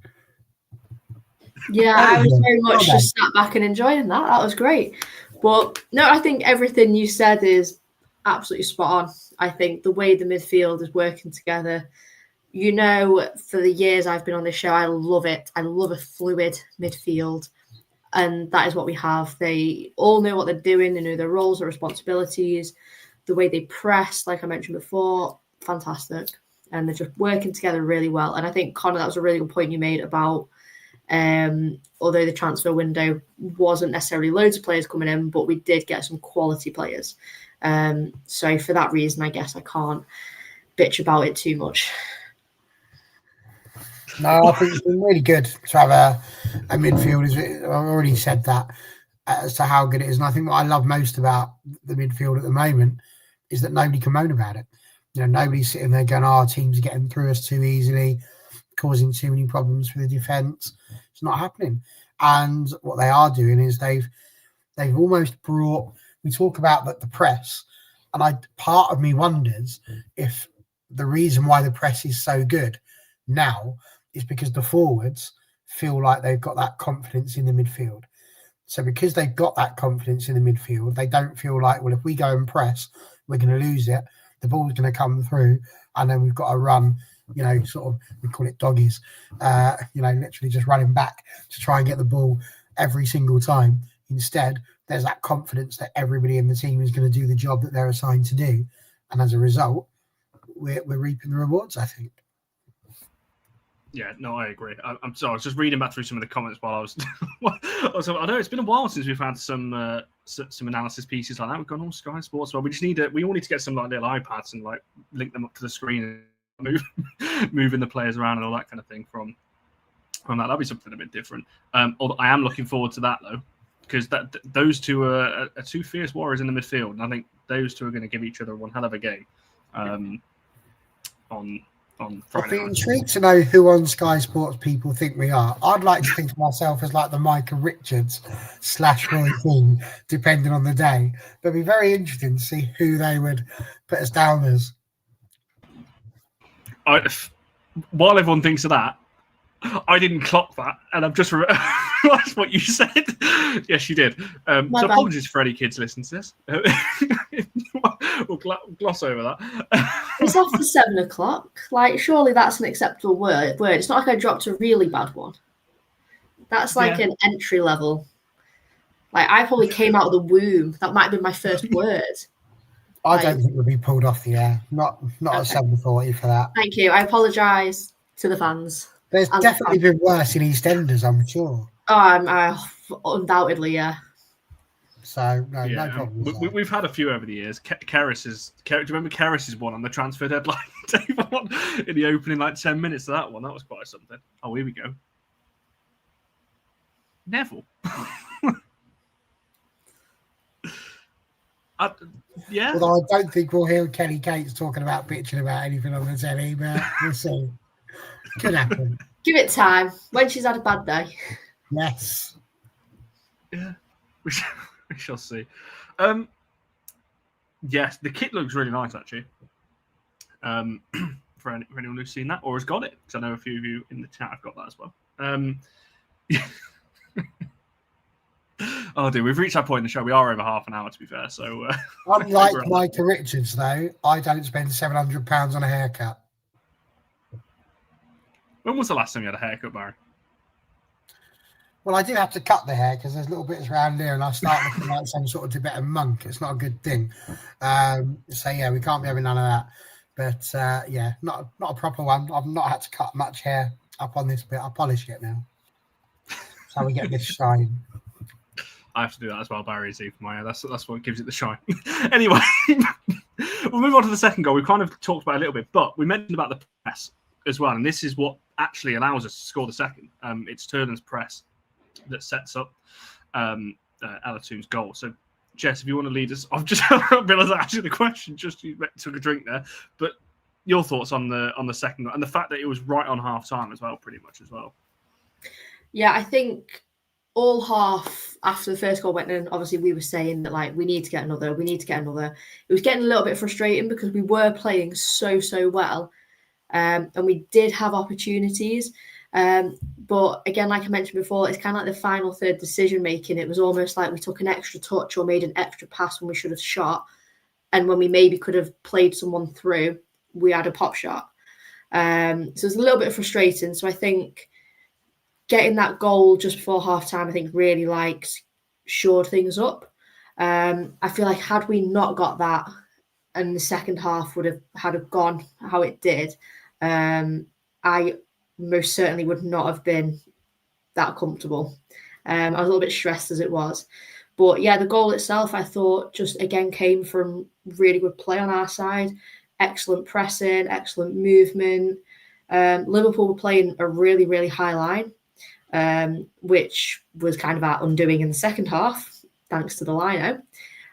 Yeah, I was very much just sat back and enjoying that. That was great. But no, I think everything you said is absolutely spot on. I think the way the midfield is working together, for the years I've been on this show, I love it. I love a fluid midfield. And that is what we have. They all know what they're doing. They know their roles, their responsibilities, the way they press, like I mentioned before, fantastic. And they're just working together really well. And I think, Connor, that was a really good point you made about, although the transfer window wasn't necessarily loads of players coming in, but we did get some quality players. So for that reason, I guess I can't bitch about it too much. No, I think it's been really good to have a midfield. I've already said that as to how good it is. And I think what I love most about the midfield at the moment is that nobody can moan about it. Nobody's sitting there going, our teams are getting through us too easily, causing too many problems for the defence. It's not happening. And what they are doing is they've almost brought, we talk about the press, and part of me wonders if the reason why the press is so good now is because the forwards feel like they've got that confidence in the midfield. So because they've got that confidence in the midfield, they don't feel like, well, if we go and press, we're going to lose it. The ball's going to come through, and then we've got to run, sort of, we call it doggies, literally just running back to try and get the ball every single time. Instead, there's that confidence that everybody in the team is going to do the job that they're assigned to do. And as a result, we're reaping the rewards, I think. Yeah, no, I agree. I'm sorry. I was just reading back through some of the comments while I was. I know it's been a while since we've had some analysis pieces like that. We've gone on Sky Sports. Well, we all need to get some like little iPads and like link them up to the screen and moving the players around and all that kind of thing from that. That'll be something a bit different. Although I am looking forward to that though, because those two are two fierce warriors in the midfield, and I think those two are going to give each other one hell of a game. On Friday. I'd be intrigued to know who on Sky Sports people think we are. I'd like to think of myself as like the Micah Richards / Roy Keane, depending on the day. But it'd be very interesting to see who they would put us down as. While everyone thinks of that, I didn't clock that, and I've just that's what you said. Yes, you did. So apologies for any kids listening to this. We'll gloss over that. It's after 7 o'clock. Like, surely that's an acceptable word. It's not like I dropped a really bad one. That's like an entry level. Like, I probably came out of the womb. That might have been my first word. I don't think we'll be pulled off the air. Not Okay. at 7:40 for that. Thank you. I apologise to the fans. There's definitely been worse in EastEnders, I'm sure. Undoubtedly, yeah. So no problems. We've had a few over the years. Do you remember Kerris's one on the transfer deadline? In the opening 10 minutes of that one, that was quite something. Oh, here we go. Neville. Yeah. Although I don't think we'll hear Kelly Cates talking about bitching about anything on the telly, but we'll see. Could happen. Give it time. When she's had a bad day. Yes. Yeah. We shall see. Yes, the kit looks really nice, actually. For anyone who's seen that or has got it, because I know a few of you in the chat have got that as well. Oh dear, we've reached that point in the show. We are over half an hour, to be fair. So, unlike Micah Richards, though, I don't spend £700 on a haircut. When was the last time you had a haircut, Barry? Well, I do have to cut the hair because there's little bits around here, and I start looking like some sort of Tibetan monk. It's not a good thing. So yeah, we can't be having none of that. But yeah, not a proper one. I've not had to cut much hair up on this bit. I polish it now. That's how we get this shine. I have to do that as well, Barry. For my hair. That's what gives it the shine. Anyway, we'll move on to the second goal. We kind of talked about it a little bit, but we mentioned about the press as well, and this is what actually allows us to score the second. It's Turlin's press that sets up Ella Toone's goal. So, Jess, if you want to lead us, I've just realised actually the question. Just you took a drink there, but your thoughts on the second goal and the fact that it was right on half time as well, pretty much as well. Yeah, I think all half after the first goal went in, obviously we were saying that we need to get another. It was getting a little bit frustrating because we were playing so well, and we did have opportunities. But again, like I mentioned before, it's kind of like the final third decision making. It was almost like we took an extra touch or made an extra pass when we should have shot, and when we maybe could have played someone through, we had a pop shot. So it was a little bit frustrating. So I think getting that goal just before half time, I think really shored things up. I feel like had we not got that and the second half had gone how it did, I most certainly would not have been that comfortable. I was a little bit stressed as it was. But yeah, the goal itself, I thought just again came from really good play on our side, excellent pressing, excellent movement. Liverpool were playing a really, really high line, which was kind of our undoing in the second half, thanks to the lino.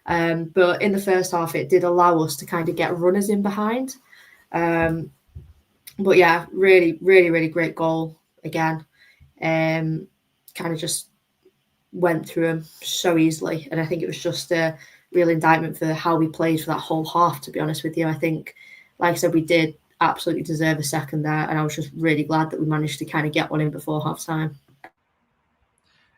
But in the first half, it did allow us to kind of get runners in behind. But yeah, really, really, really great goal again. Kind of just went through them so easily. And I think it was just a real indictment for how we played for that whole half, to be honest with you. I think, like I said, we did absolutely deserve a second there. And I was just really glad that we managed to kind of get one in before half time.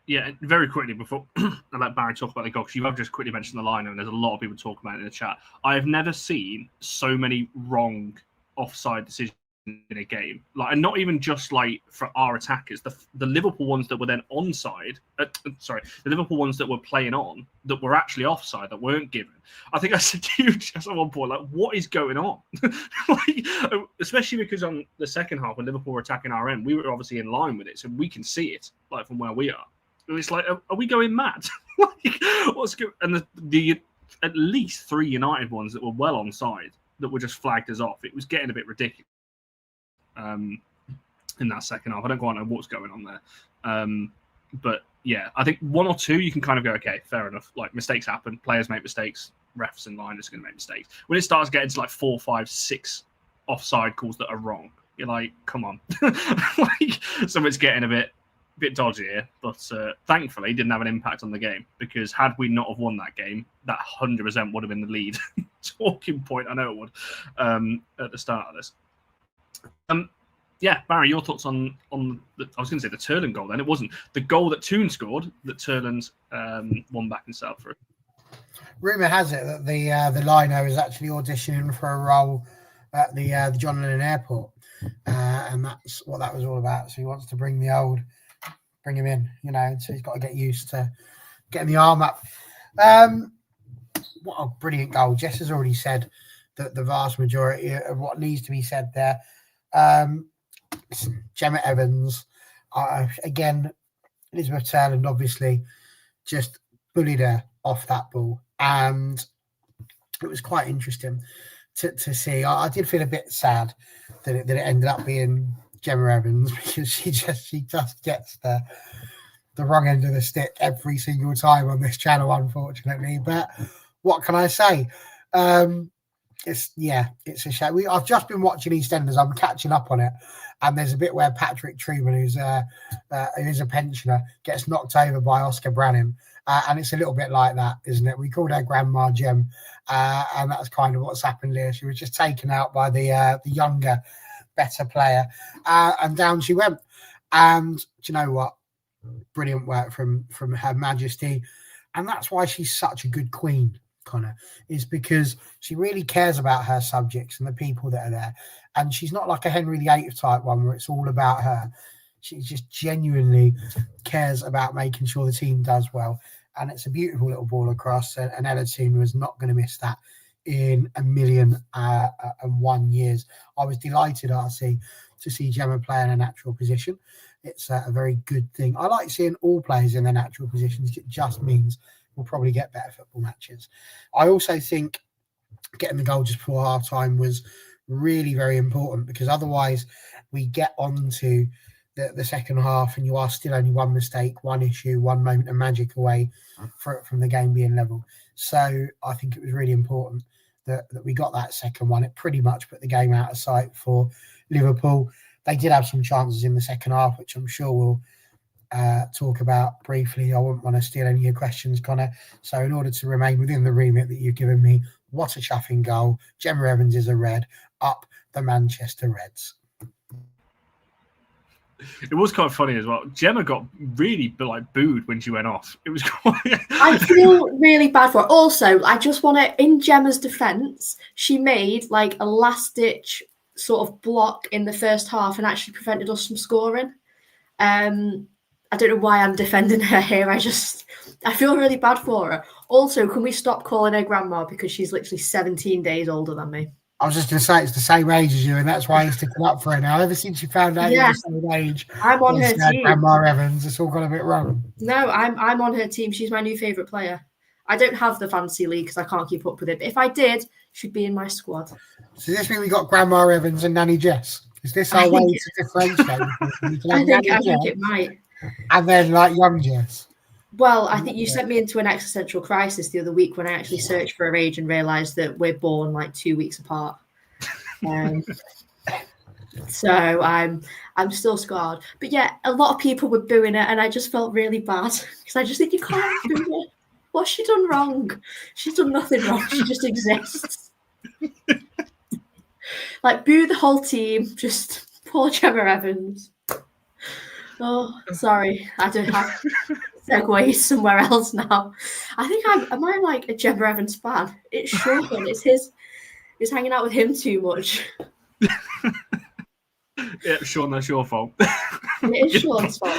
Yeah, very quickly before I let Barry talk about the goal, because you have just quickly mentioned the lino, and there's a lot of people talking about it in the chat. I have never seen so many wrong offside decisions in a game, and not even just for our attackers, the Liverpool ones that were then onside, the Liverpool ones that were playing on that were actually offside, that weren't given. I think I said to you just at one point, what is going on? Especially because on the second half when Liverpool were attacking our end, we were obviously in line with it, so we can see it from where we are. It's are we going mad? What's going? And the at least 3 United ones that were well onside that were just flagged us off. It was getting a bit ridiculous. In that second half, I don't quite know what's going on there, but yeah, I think one or two you can kind of go, okay, fair enough. Mistakes happen, players make mistakes, refs and liners are going to make mistakes. When it starts getting to 4, 5, 6 offside calls that are wrong, you're like, come on, something's getting a bit dodgy here. But thankfully, it didn't have an impact on the game, because had we not have won that game, that 100% would have been the lead talking point. I know it would at the start of this. Yeah, Barry, your thoughts on I was going to say the Turlin goal. Then it wasn't the goal that Toone scored that Turlin's won back himself through. Rumour has it that the lino is actually auditioning for a role at the John Lennon Airport, and that's what that was all about. So he wants to bring him in, so he's got to get used to getting the arm up. what a brilliant goal. Jess has already said that the vast majority of what needs to be said there. Gemma Evans, again, Elizabeth Turland obviously just bullied her off that ball, and it was quite interesting to see. I did feel a bit sad that it ended up being Gemma Evans, because she just gets the wrong end of the stick every single time on this channel, unfortunately. But what can I say? It's a shame. I've just been watching EastEnders. I'm catching up on it, and there's a bit where Patrick Truman, who's a pensioner, gets knocked over by Oscar Brannan, and it's a little bit like that, isn't it? We called her Grandma Gem, and that's kind of what's happened here. She was just taken out by the younger, better player, and down she went. And do you know what? Brilliant work from Her Majesty, and that's why she's such a good queen, Connor, is because she really cares about her subjects and the people that are there. And she's not like a Henry VIII type one where it's all about her. She just genuinely cares about making sure the team does well. And it's a beautiful little ball across, and Ella Toone was not going to miss that in a million and 1 years. I was delighted, RC, to see Gemma play in a natural position. It's a very good thing. I like seeing all players in their natural positions. It just means we'll probably get better football matches. I also think getting the goal just before half time was really very important, because otherwise we get on to the second half and you are still only one mistake, one issue, one moment of magic away from the game being level. So I think it was really important that we got that second one. It pretty much put the game out of sight for Liverpool. They did have some chances in the second half, which I'm sure we'll talk about briefly. I wouldn't want to steal any of your questions, Connor. So in order to remain within the remit that you've given me, what a chuffing goal. Gemma Evans is a red. Up the Manchester Reds. It was quite funny as well. Gemma got really booed when she went off. It was quite... I feel really bad for her. Also, I just want to, in Gemma's defence, she made like a last-ditch sort of block in the first half and actually prevented us from scoring. I don't know why I'm defending her here. I feel really bad for her. Also, can we stop calling her grandma, because she's literally 17 days older than me? I was just going to say it's the same age as you, and that's why he's sticking up for her now. Ever since you found out you're the same age, I'm on her team. Grandma Evans, it's all got a bit wrong. No, I'm on her team. She's my new favourite player. I don't have the fantasy league because I can't keep up with it. But if I did, she'd be in my squad. So this means we got Grandma Evans and Nanny Jess. Is this our way to differentiate? I think it might. And then like young Jess. Well, I think you sent me into an existential crisis the other week when I actually searched for her age and realised that we're born like 2 weeks apart. So I'm still scarred. But yeah, a lot of people were booing it, and I just felt really bad because I just think you can't boo her. What's she done wrong? She's done nothing wrong. She just exists. Like, boo the whole team. Just poor Gemma Evans. Oh, sorry. I don't have segues somewhere else now. I think am I like a Gemma Evans fan? It's Sean. It's he's hanging out with him too much. Yeah, Sean, that's your fault. It is Sean's fault.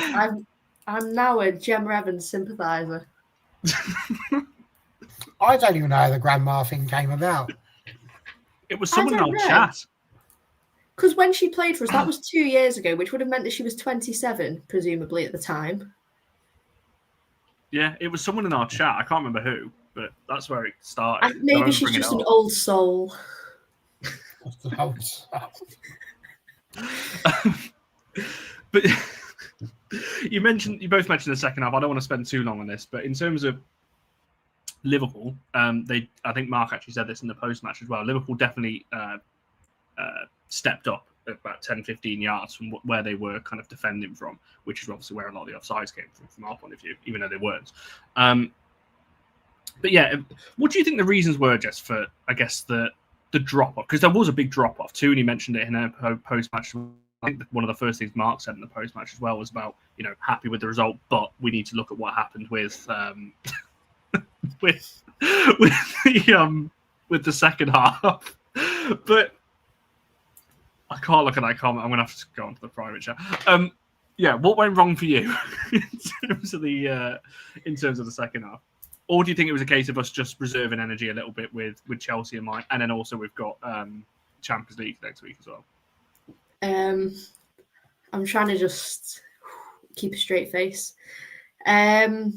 I'm now a Gemma Evans sympathiser. I don't even know how the grandma thing came about. It was someone in our chat. Because when she played for us, that was 2 years ago, which would have meant that she was 27, presumably, at the time. Yeah, it was someone in our chat. I can't remember who, but that's where it started. Maybe she's just an old soul. An old soul. But you both mentioned the second half. I don't want to spend too long on this, but in terms of Liverpool, I think Mark actually said this in the post-match as well. Liverpool definitely stepped up about 10, 15 yards from where they were kind of defending from, which is obviously where a lot of the offsides came from our point of view, even though they weren't. But yeah, what do you think the reasons were, just for, I guess, the drop-off? Because there was a big drop-off. Toone mentioned it in a post-match. I think one of the first things Mark said in the post-match as well was about, happy with the result, but we need to look at what happened with with the second half. But I can't look at that comment. I'm going to have to go on to the private chat. Yeah, what went wrong for you in terms of the second half? Or do you think it was a case of us just reserving energy a little bit with Chelsea in mind, and then also we've got Champions League next week as well? I'm trying to just keep a straight face. And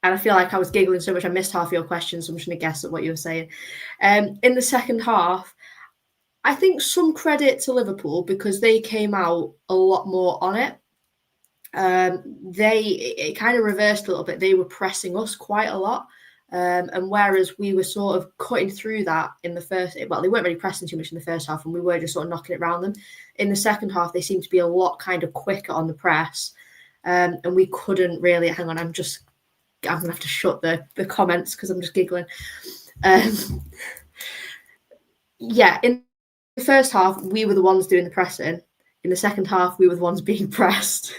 I feel like I was giggling so much I missed half your question, so I'm just going to guess at what you were saying. In the second half, I think some credit to Liverpool because they came out a lot more on it. It kind of reversed a little bit. They were pressing us quite a lot. And whereas we were sort of cutting through that in the first, well, they weren't really pressing too much in the first half, and we were just sort of knocking it around them. In the second half, they seemed to be a lot kind of quicker on the press. And we couldn't really, hang on, I'm going to have to shut the comments because I'm just giggling. Yeah, in the first half, we were the ones doing the pressing. In the second half, we were the ones being pressed.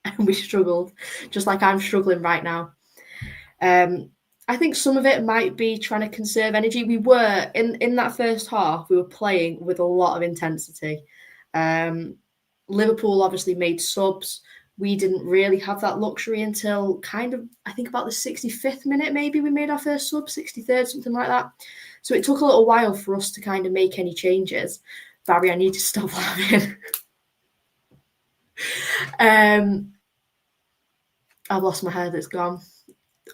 And we struggled, just like I'm struggling right now. I think some of it might be trying to conserve energy. We were, in that first half, we were playing with a lot of intensity. Liverpool obviously made subs. We didn't really have that luxury until kind of, I think about the 65th minute, maybe we made our first sub, 63rd, something like that. So it took a little while for us to kind of make any changes. Barry, I need to stop laughing. I've lost my head, it's gone.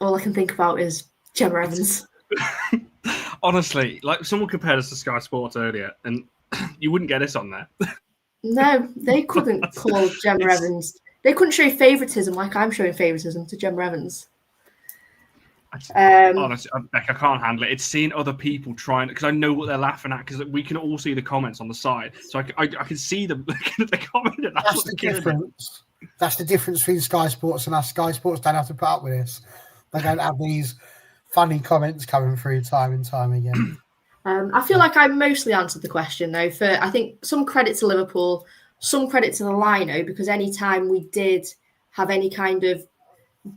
All I can think about is Gemma Evans. Honestly, like someone compared us to Sky Sports earlier, and you wouldn't get this on there. No, they couldn't call Gemma Evans. They couldn't show favouritism like I'm showing favouritism to Gemma Evans. Honestly, I can't handle it. It's seeing other people trying, because I know what they're laughing at, because we can all see the comments on the side. So I can see them they commented. That's the difference. That's the difference between Sky Sports and us. Sky Sports don't have to put up with this. They don't have these funny comments coming through time and time again. I feel like I mostly answered the question, though. For I think some credit to Liverpool, some credit to the lino, because any time we did have any kind of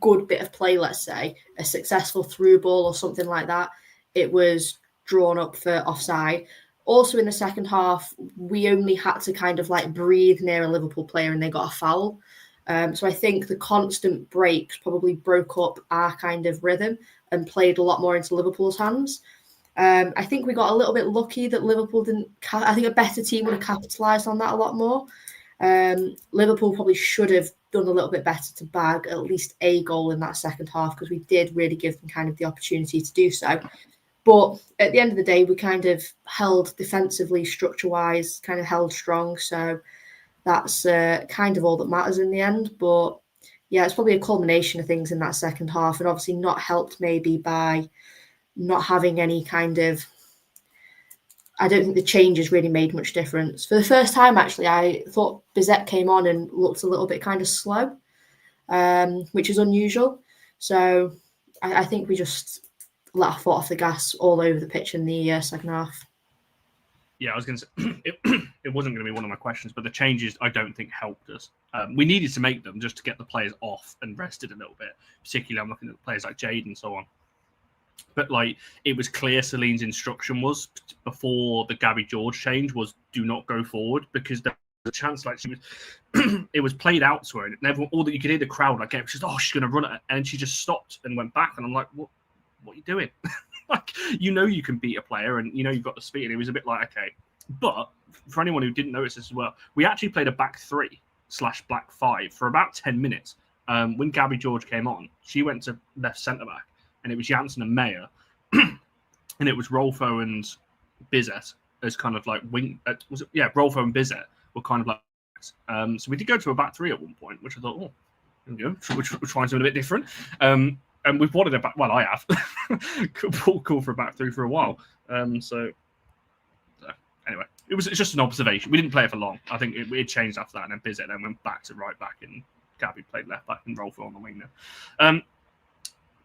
good bit of play, let's say, a successful through ball or something like that, it was drawn up for offside. Also, in the second half, we only had to kind of like breathe near a Liverpool player and they got a foul. So I think the constant breaks probably broke up our kind of rhythm and played a lot more into Liverpool's hands. I think we got a little bit lucky that Liverpool didn't. I think a better team would have capitalised on that a lot more. Liverpool probably should have done a little bit better to bag at least a goal in that second half, because we did really give them kind of the opportunity to do so. But at the end of the day, we kind of held defensively, structure-wise, kind of held strong. So that's kind of all that matters in the end. But yeah, it's probably a culmination of things in that second half, and obviously not helped maybe by not having any kind of, I don't think the changes really made much difference. For the first time, actually, I thought Bizet came on and looked a little bit kind of slow, which is unusual. So I think we just let our foot off the gas all over the pitch in the second half. Yeah, I was going to say, it wasn't going to be one of my questions, but the changes I don't think helped us. We needed to make them just to get the players off and rested a little bit. Particularly, I'm looking at players like Jade and so on. But like, it was clear Celine's instruction was before the Gabby George change was do not go forward, because there was a chance like she was, it was played out to her, and everyone, all that you could hear the crowd like, she's going to run it, and she just stopped and went back, and I'm like, what are you doing? Like, you can beat a player, and you've got the speed. And it was a bit like, okay. But for anyone who didn't notice this as well, we actually played a back 3/back 5 for about 10 minutes. When Gabby George came on, she went to left centre back, and it was Janssen and Mayer, and it was Rolfo and Bizet as kind of like wing. Rolfo and Bizet were kind of like. So we did go to a back 3 at one point, which I thought, we're trying something a bit different. And we've wanted it back. Well, I have. Cool for a back 3 for a while. So anyway, it's just an observation. We didn't play it for long. I think it changed after that, and then Bizet then went back to right back, and Gabby played left back, and Rolfo on the wing there.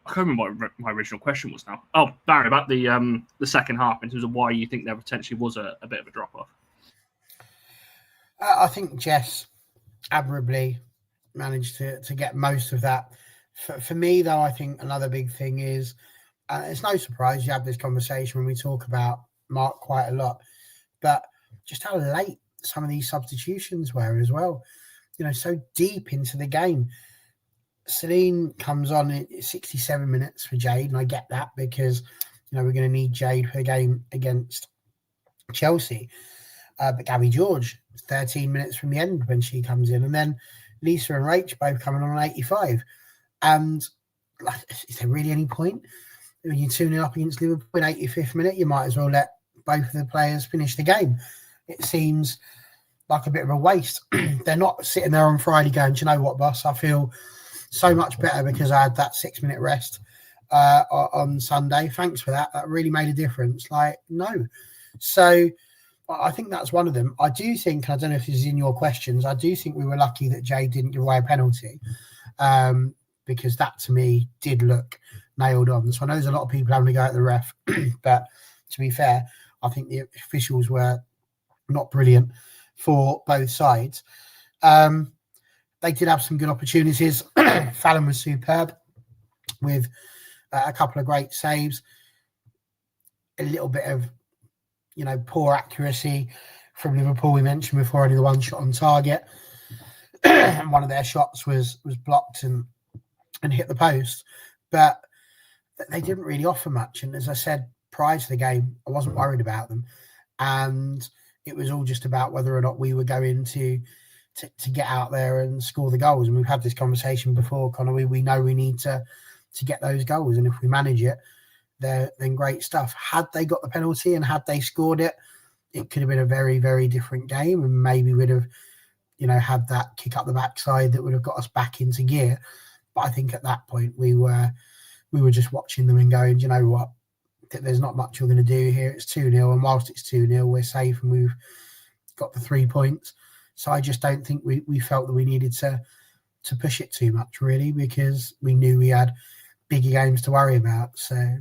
I can't remember what my original question was now. Oh, Barry, about the second half in terms of why you think there potentially was a bit of a drop off. I think Jess admirably managed to get most of that. For me, though, I think another big thing is, it's no surprise you have this conversation when we talk about Mark quite a lot, but just how late some of these substitutions were as well. So deep into the game. Celine comes on at 67 minutes for Jade, and I get that because we're going to need Jade for a game against Chelsea. But Gabby George, 13 minutes from the end when she comes in, and then Lisa and Rach both coming on 85. And is there really any point when you're 2-0 up against Liverpool in 85th minute? You might as well let both of the players finish the game. It seems like a bit of a waste. They're not sitting there on Friday going, do you know what, boss? I feel so much better because I had that 6-minute rest on Sunday. Thanks for that. That really made a difference. No. So I think that's one of them. I do think, I don't know if this is in your questions, I do think we were lucky that Jay didn't give away a penalty because that to me did look nailed on. So I know there's a lot of people having to go at the ref, but to be fair, I think the officials were not brilliant for both sides. They did have some good opportunities. Fallon was superb with a couple of great saves. A little bit of, poor accuracy from Liverpool. We mentioned before, only the one shot on target. One of their shots was blocked and hit the post. But they didn't really offer much. And as I said prior to the game, I wasn't worried about them. And it was all just about whether or not we were going to get out there and score the goals. And we've had this conversation before, Connor. We know we need to get those goals. And if we manage it, then great stuff. Had they got the penalty and had they scored it, it could have been a very, very different game. And maybe we'd have, had that kick up the backside that would have got us back into gear. But I think at that point we were just watching them and going, do you know what? There's not much we're going to do here. It's 2-0. And whilst it's 2-0, we're safe and we've got the 3 points. So I just don't think we felt that we needed to push it too much, really, because we knew we had bigger games to worry about. So,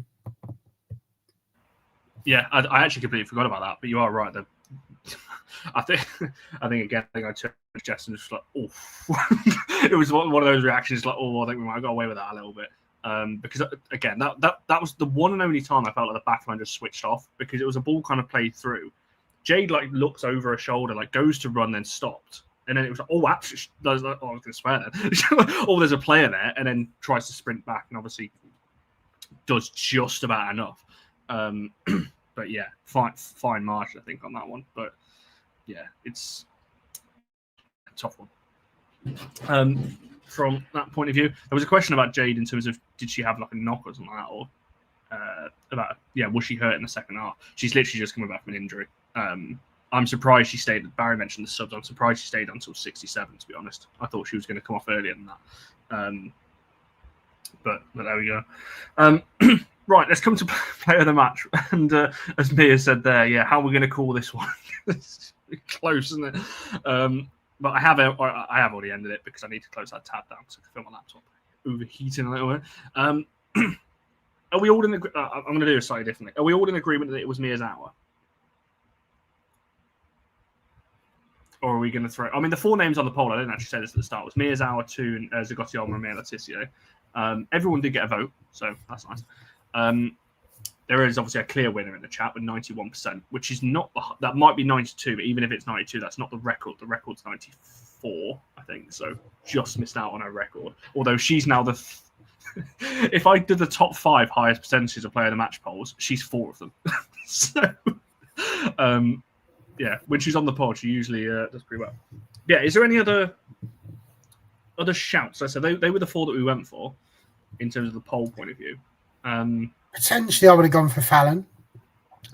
yeah, I actually completely forgot about that, but you are right. I think again, I turned to Jess and just like, oh, it was one of those reactions like, oh, I think we might have got away with that a little bit. Because again, that was the one and only time I felt like the back line just switched off, because it was a ball kind of played through. Jade looks over her shoulder, goes to run, then stopped. And then it was like, oh, actually, I was going to swear then. Oh, there's a player there, and then tries to sprint back, and obviously does just about enough. But yeah, fine margin, I think, on that one. But yeah, it's a tough one. From that point of view, there was a question about Jade in terms of did she have a knock or something like that, or was she hurt in the second half? She's literally just coming back from an injury. I'm surprised she stayed. Barry mentioned the subs. I'm surprised she stayed until 67. To be honest, I thought she was going to come off earlier than that. But there we go. Right, let's come to player of the match. And as Mia said there, yeah, how are we going to call this one? It's close, isn't it? But I have already ended it because I need to close that tab down because I can feel my laptop overheating a little bit. Are we all in the? I'm going to do it slightly differently. Are we all in agreement that it was Miyazawa? Or are we going to throw? I mean, the 4 names on the poll, I didn't actually say this at the start, was Miyazawa, Toone, Zagotti, Olmo, and Letitia. Everyone did get a vote, so that's nice. There is obviously a clear winner in the chat with 91%, which is not that might be 92, but even if it's 92, that's not the record. The record's 94, I think. So just missed out on her record. Although she's now the. If I did the top 5 highest percentages of player of the match polls, she's 4 of them. So, yeah, when she's on the pod, she usually does pretty well. Yeah, is there any other shouts? So they were the 4 that we went for in terms of the poll point of view. Potentially, I would have gone for Fallon,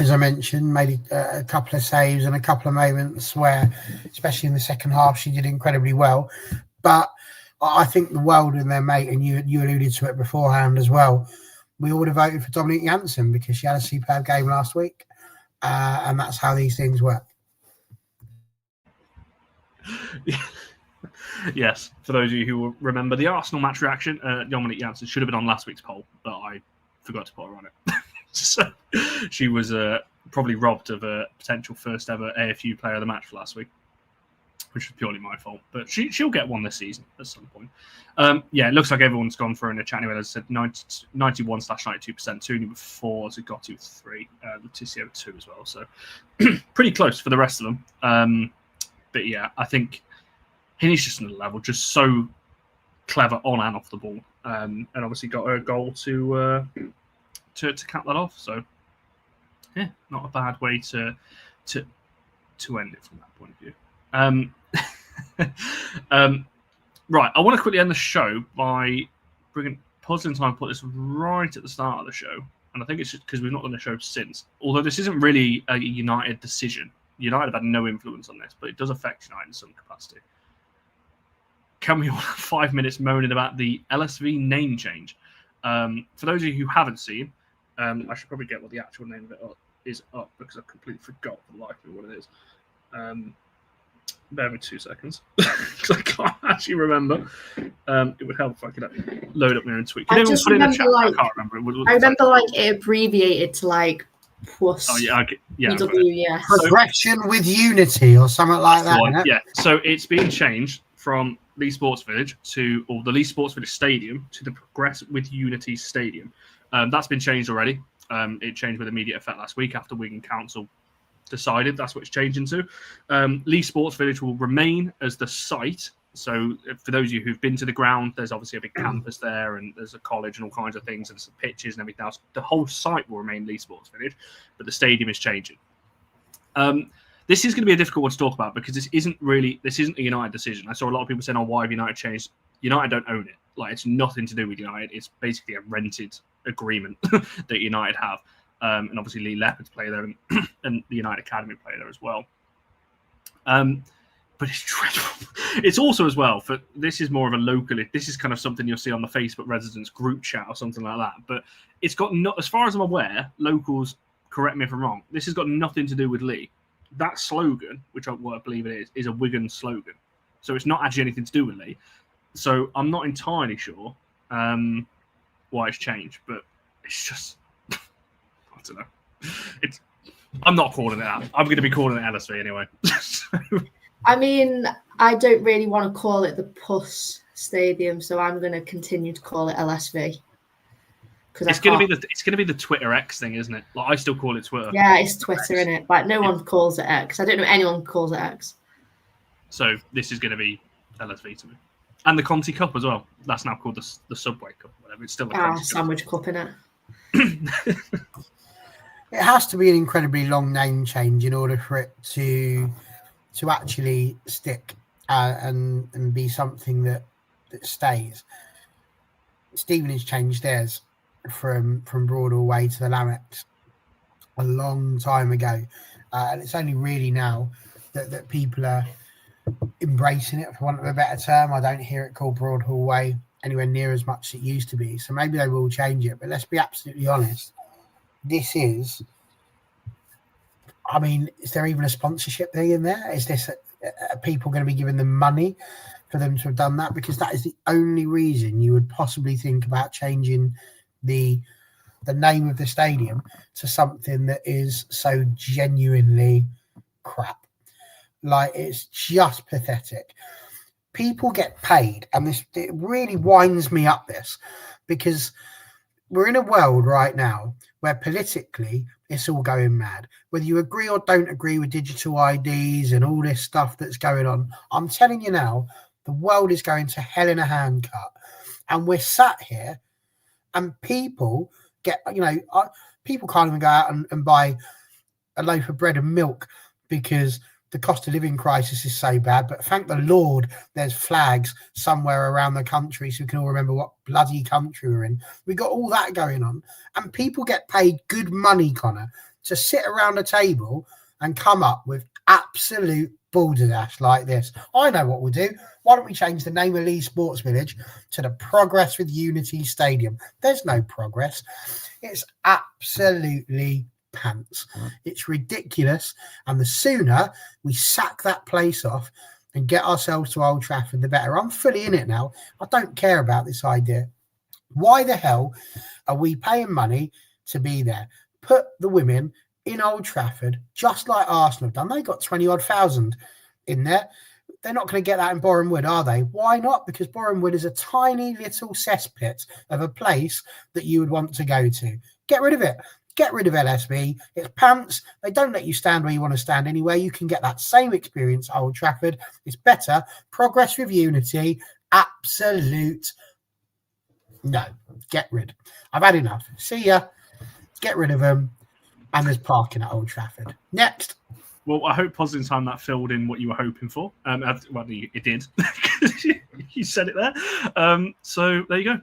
as I mentioned, made a couple of saves and a couple of moments where, especially in the second half, she did incredibly well. But I think the world and their mate, and you alluded to it beforehand as well, we all would have voted for Dominique Janssen because she had a superb game last week, and that's how these things work. Yes, for those of you who will remember the Arsenal match reaction, Dominique Janssen should have been on last week's poll, but I forgot to put her on it. So she was probably robbed of a potential first ever AFU player of the match for last week, which was purely my fault. But she'll get one this season at some point. Yeah, it looks like everyone's gone for in the chat anyway. As I said, 91/92%, Toone with 4, Zagotti with 3, Letitia with 2 as well. So pretty close for the rest of them. But yeah, I think Hinny's just on the level, just so clever on and off the ball, and obviously got her goal to cap that off. So yeah, not a bad way to end it from that point of view. Right, I want to quickly end the show by pausing time and put this right at the start of the show. And I think it's just because we've not done a show since. Although this isn't really a United decision. United have had no influence on this, but it does affect United in some capacity. Can we all have 5 minutes moaning about the LSV name change? For those of you who haven't seen, I should probably get what the actual name of it is up because I completely forgot for the life of me what it is. Bear with 2 seconds because I can't actually remember. It would help if I could load up my own tweet. I just remember, I can't remember. I remember like it abbreviated to like PUS. Oh yeah, yeah. Progression with unity or something like that. Yeah. So it's been changed from Lee Sports Village the Lee Sports Village Stadium to the Progress with Unity Stadium. That's been changed already. It changed with immediate effect last week after Wigan Council decided that's what it's changing to. Lee Sports Village will remain as the site. So for those of you who've been to the ground, there's obviously a big campus there and there's a college and all kinds of things and some pitches and everything else. The whole site will remain Lee Sports Village, but the stadium is changing. This is going to be a difficult one to talk about because this isn't a United decision. I saw a lot of people saying, why have United changed? United don't own it. Like, it's nothing to do with United. It's basically a rented agreement that United have. And obviously Lee Leopards play there and the United Academy play there as well. But it's dreadful. It's also as well, this is more of a local, this is kind of something you'll see on the Facebook residents group chat or something like that. But it's got as far as I'm aware, locals, correct me if I'm wrong, this has got nothing to do with Lee. That slogan, which I believe it is a Wigan slogan. So it's not actually anything to do with Lee. So I'm not entirely sure why it's changed, but it's just, I don't know. I'm not calling it that. I'm going to be calling it LSV anyway. I mean, I don't really want to call it the PUS Stadium, so I'm going to continue to call it LSV. It's going to be the Twitter X thing, isn't it? Like, I still call it Twitter. Yeah, it's Twitter, isn't it? But no one calls it X. I don't know anyone calls it X. So this is going to be LSV to me. And the Conti Cup as well. That's now called the Subway Cup, whatever. It's still a sandwich cup, innit? It has to be an incredibly long name change in order for it to actually stick and be something that stays. Stevenage changed theirs from Broadall Way to the Lamex a long time ago, and it's only really now that people are embracing it, for want of a better term. I don't hear it called Broadhall Way anywhere near as much as it used to be, so maybe they will change it. But let's be absolutely honest, this is, I mean, is there even a sponsorship thing in there? Is this are people going to be giving them money for them to have done that? Because that is the only reason you would possibly think about changing the name of the stadium to something that is so genuinely crap. Like, it's just pathetic. People get paid, and it really winds me up, this, because we're in a world right now where politically it's all going mad. Whether you agree or don't agree with digital IDs and all this stuff that's going on, I'm telling you now, the world is going to hell in a handcut. And we're sat here and people get, people can't even go out and buy a loaf of bread and milk because the cost of living crisis is so bad. But thank the Lord there's flags somewhere around the country so we can all remember what bloody country we're in. We got all that going on, and people get paid good money, Connor, to sit around a table and come up with absolute balderdash like this. I know what we'll do. Why don't we change the name of Lee Sports Village to the Progress with Unity Stadium? There's no progress. It's absolutely pants. It's ridiculous, and the sooner we sack that place off and get ourselves to Old Trafford, the better. I'm fully in it now. I don't care about this idea. Why the hell are we paying money to be there? Put the women in Old Trafford, just like Arsenal have done. They got 20-odd thousand in there. They're not going to get that in Boreham Wood, are they? Why not? Because Boreham Wood is a tiny little cesspit of a place that you would want to go to. Get rid of it. Get rid of LSV. It's pants. They don't let you stand where you want to stand anywhere. You can get that same experience at Old Trafford. It's better. Progress with Unity. absolute no. Get rid. I've had enough. See ya. Get rid of them. And there's parking at Old Trafford. Next. Well, I hope positive time that filled in what you were hoping for. Well, it did. You said it there. So there you go.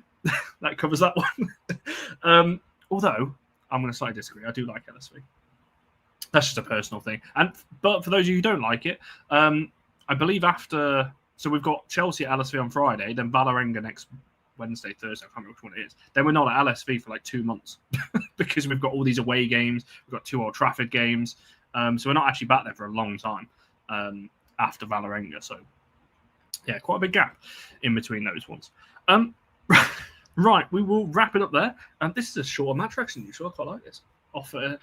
That covers that one. Although I'm going to slightly disagree. I do like LSV. That's just a personal thing. But for those of you who don't like it, I believe after. So we've got Chelsea at LSV on Friday, then Valerenga next Wednesday, Thursday. I can't remember which one it is. Then we're not at LSV for like 2 months because we've got all these away games. We've got 2 Old Trafford games. So we're not actually back there for a long time after Valerenga. So, yeah, quite a big gap in between those ones. Right, we will wrap it up there. This is a shorter match reaction. You sure? I quite like this. Off a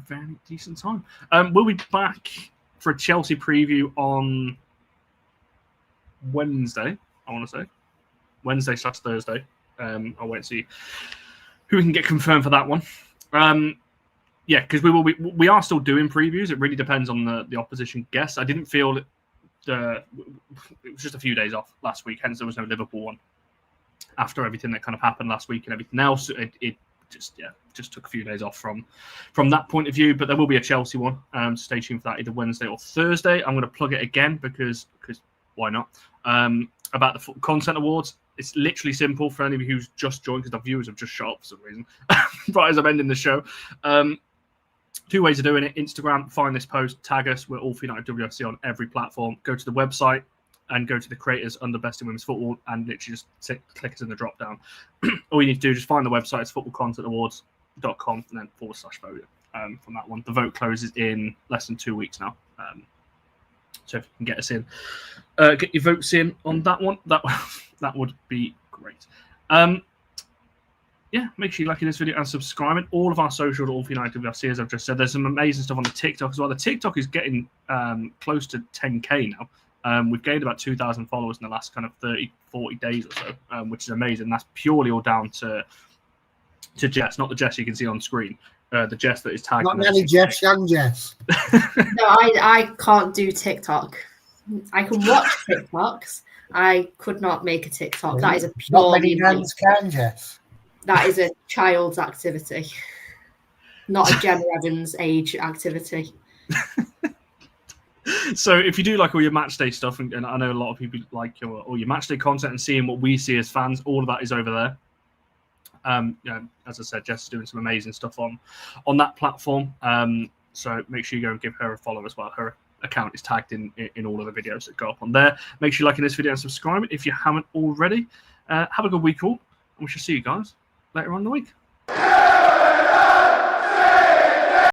very decent time. We'll be back for a Chelsea preview on Wednesday, I want to say. Wednesday/Thursday. I'll wait and see who we can get confirmed for that one. Yeah, because we are still doing previews. It really depends on the opposition guests. I didn't feel it was just a few days off last week, hence there was no Liverpool one. After everything that kind of happened last week and everything else, it just took a few days off from that point of view. But there will be a Chelsea one. Stay tuned for that either Wednesday or Thursday. I'm going to plug it again because why not? About the Football Content Awards. It's literally simple for any of you who's just joined because the viewers have just shut up for some reason. Right as I'm ending the show. 2 ways of doing it. Instagram, find this post, tag us. We're all for United WFC on every platform. Go to the website and go to the creators under Best in Women's Football and literally just click us in the drop down. All you need to do is just find the website. It's footballcontentawards.com and then /vote from that one. The vote closes in less than 2 weeks now. So if you can get us in, get your votes in on that one, that would be great. Yeah, make sure you like this video and subscribing. All of our social to All for United WFC, as I've just said. There's some amazing stuff on the TikTok as well. The TikTok is getting close to 10K now. We've gained about 2,000 followers in the last kind of 30, 40 days or so, which is amazing. That's purely all down to Jess, not the Jess you can see on screen. The Jess that is tagged. Not many Jess, young Jess. No, I can't do TikTok. I can watch TikToks. I could not make a TikTok. That is a pure. Not many hands can, Jess. That is a child's activity, not a Gemma Evans age activity. So if you do like all your match day stuff, and I know a lot of people like all your match day content and seeing what we see as fans, all of that is over there. As I said, Jess is doing some amazing stuff on that platform. So make sure you go and give her a follow as well. Her account is tagged in all of the videos that go up on there. Make sure you like this video and subscribe if you haven't already. Have a good week all, and we shall see you guys later on in the week.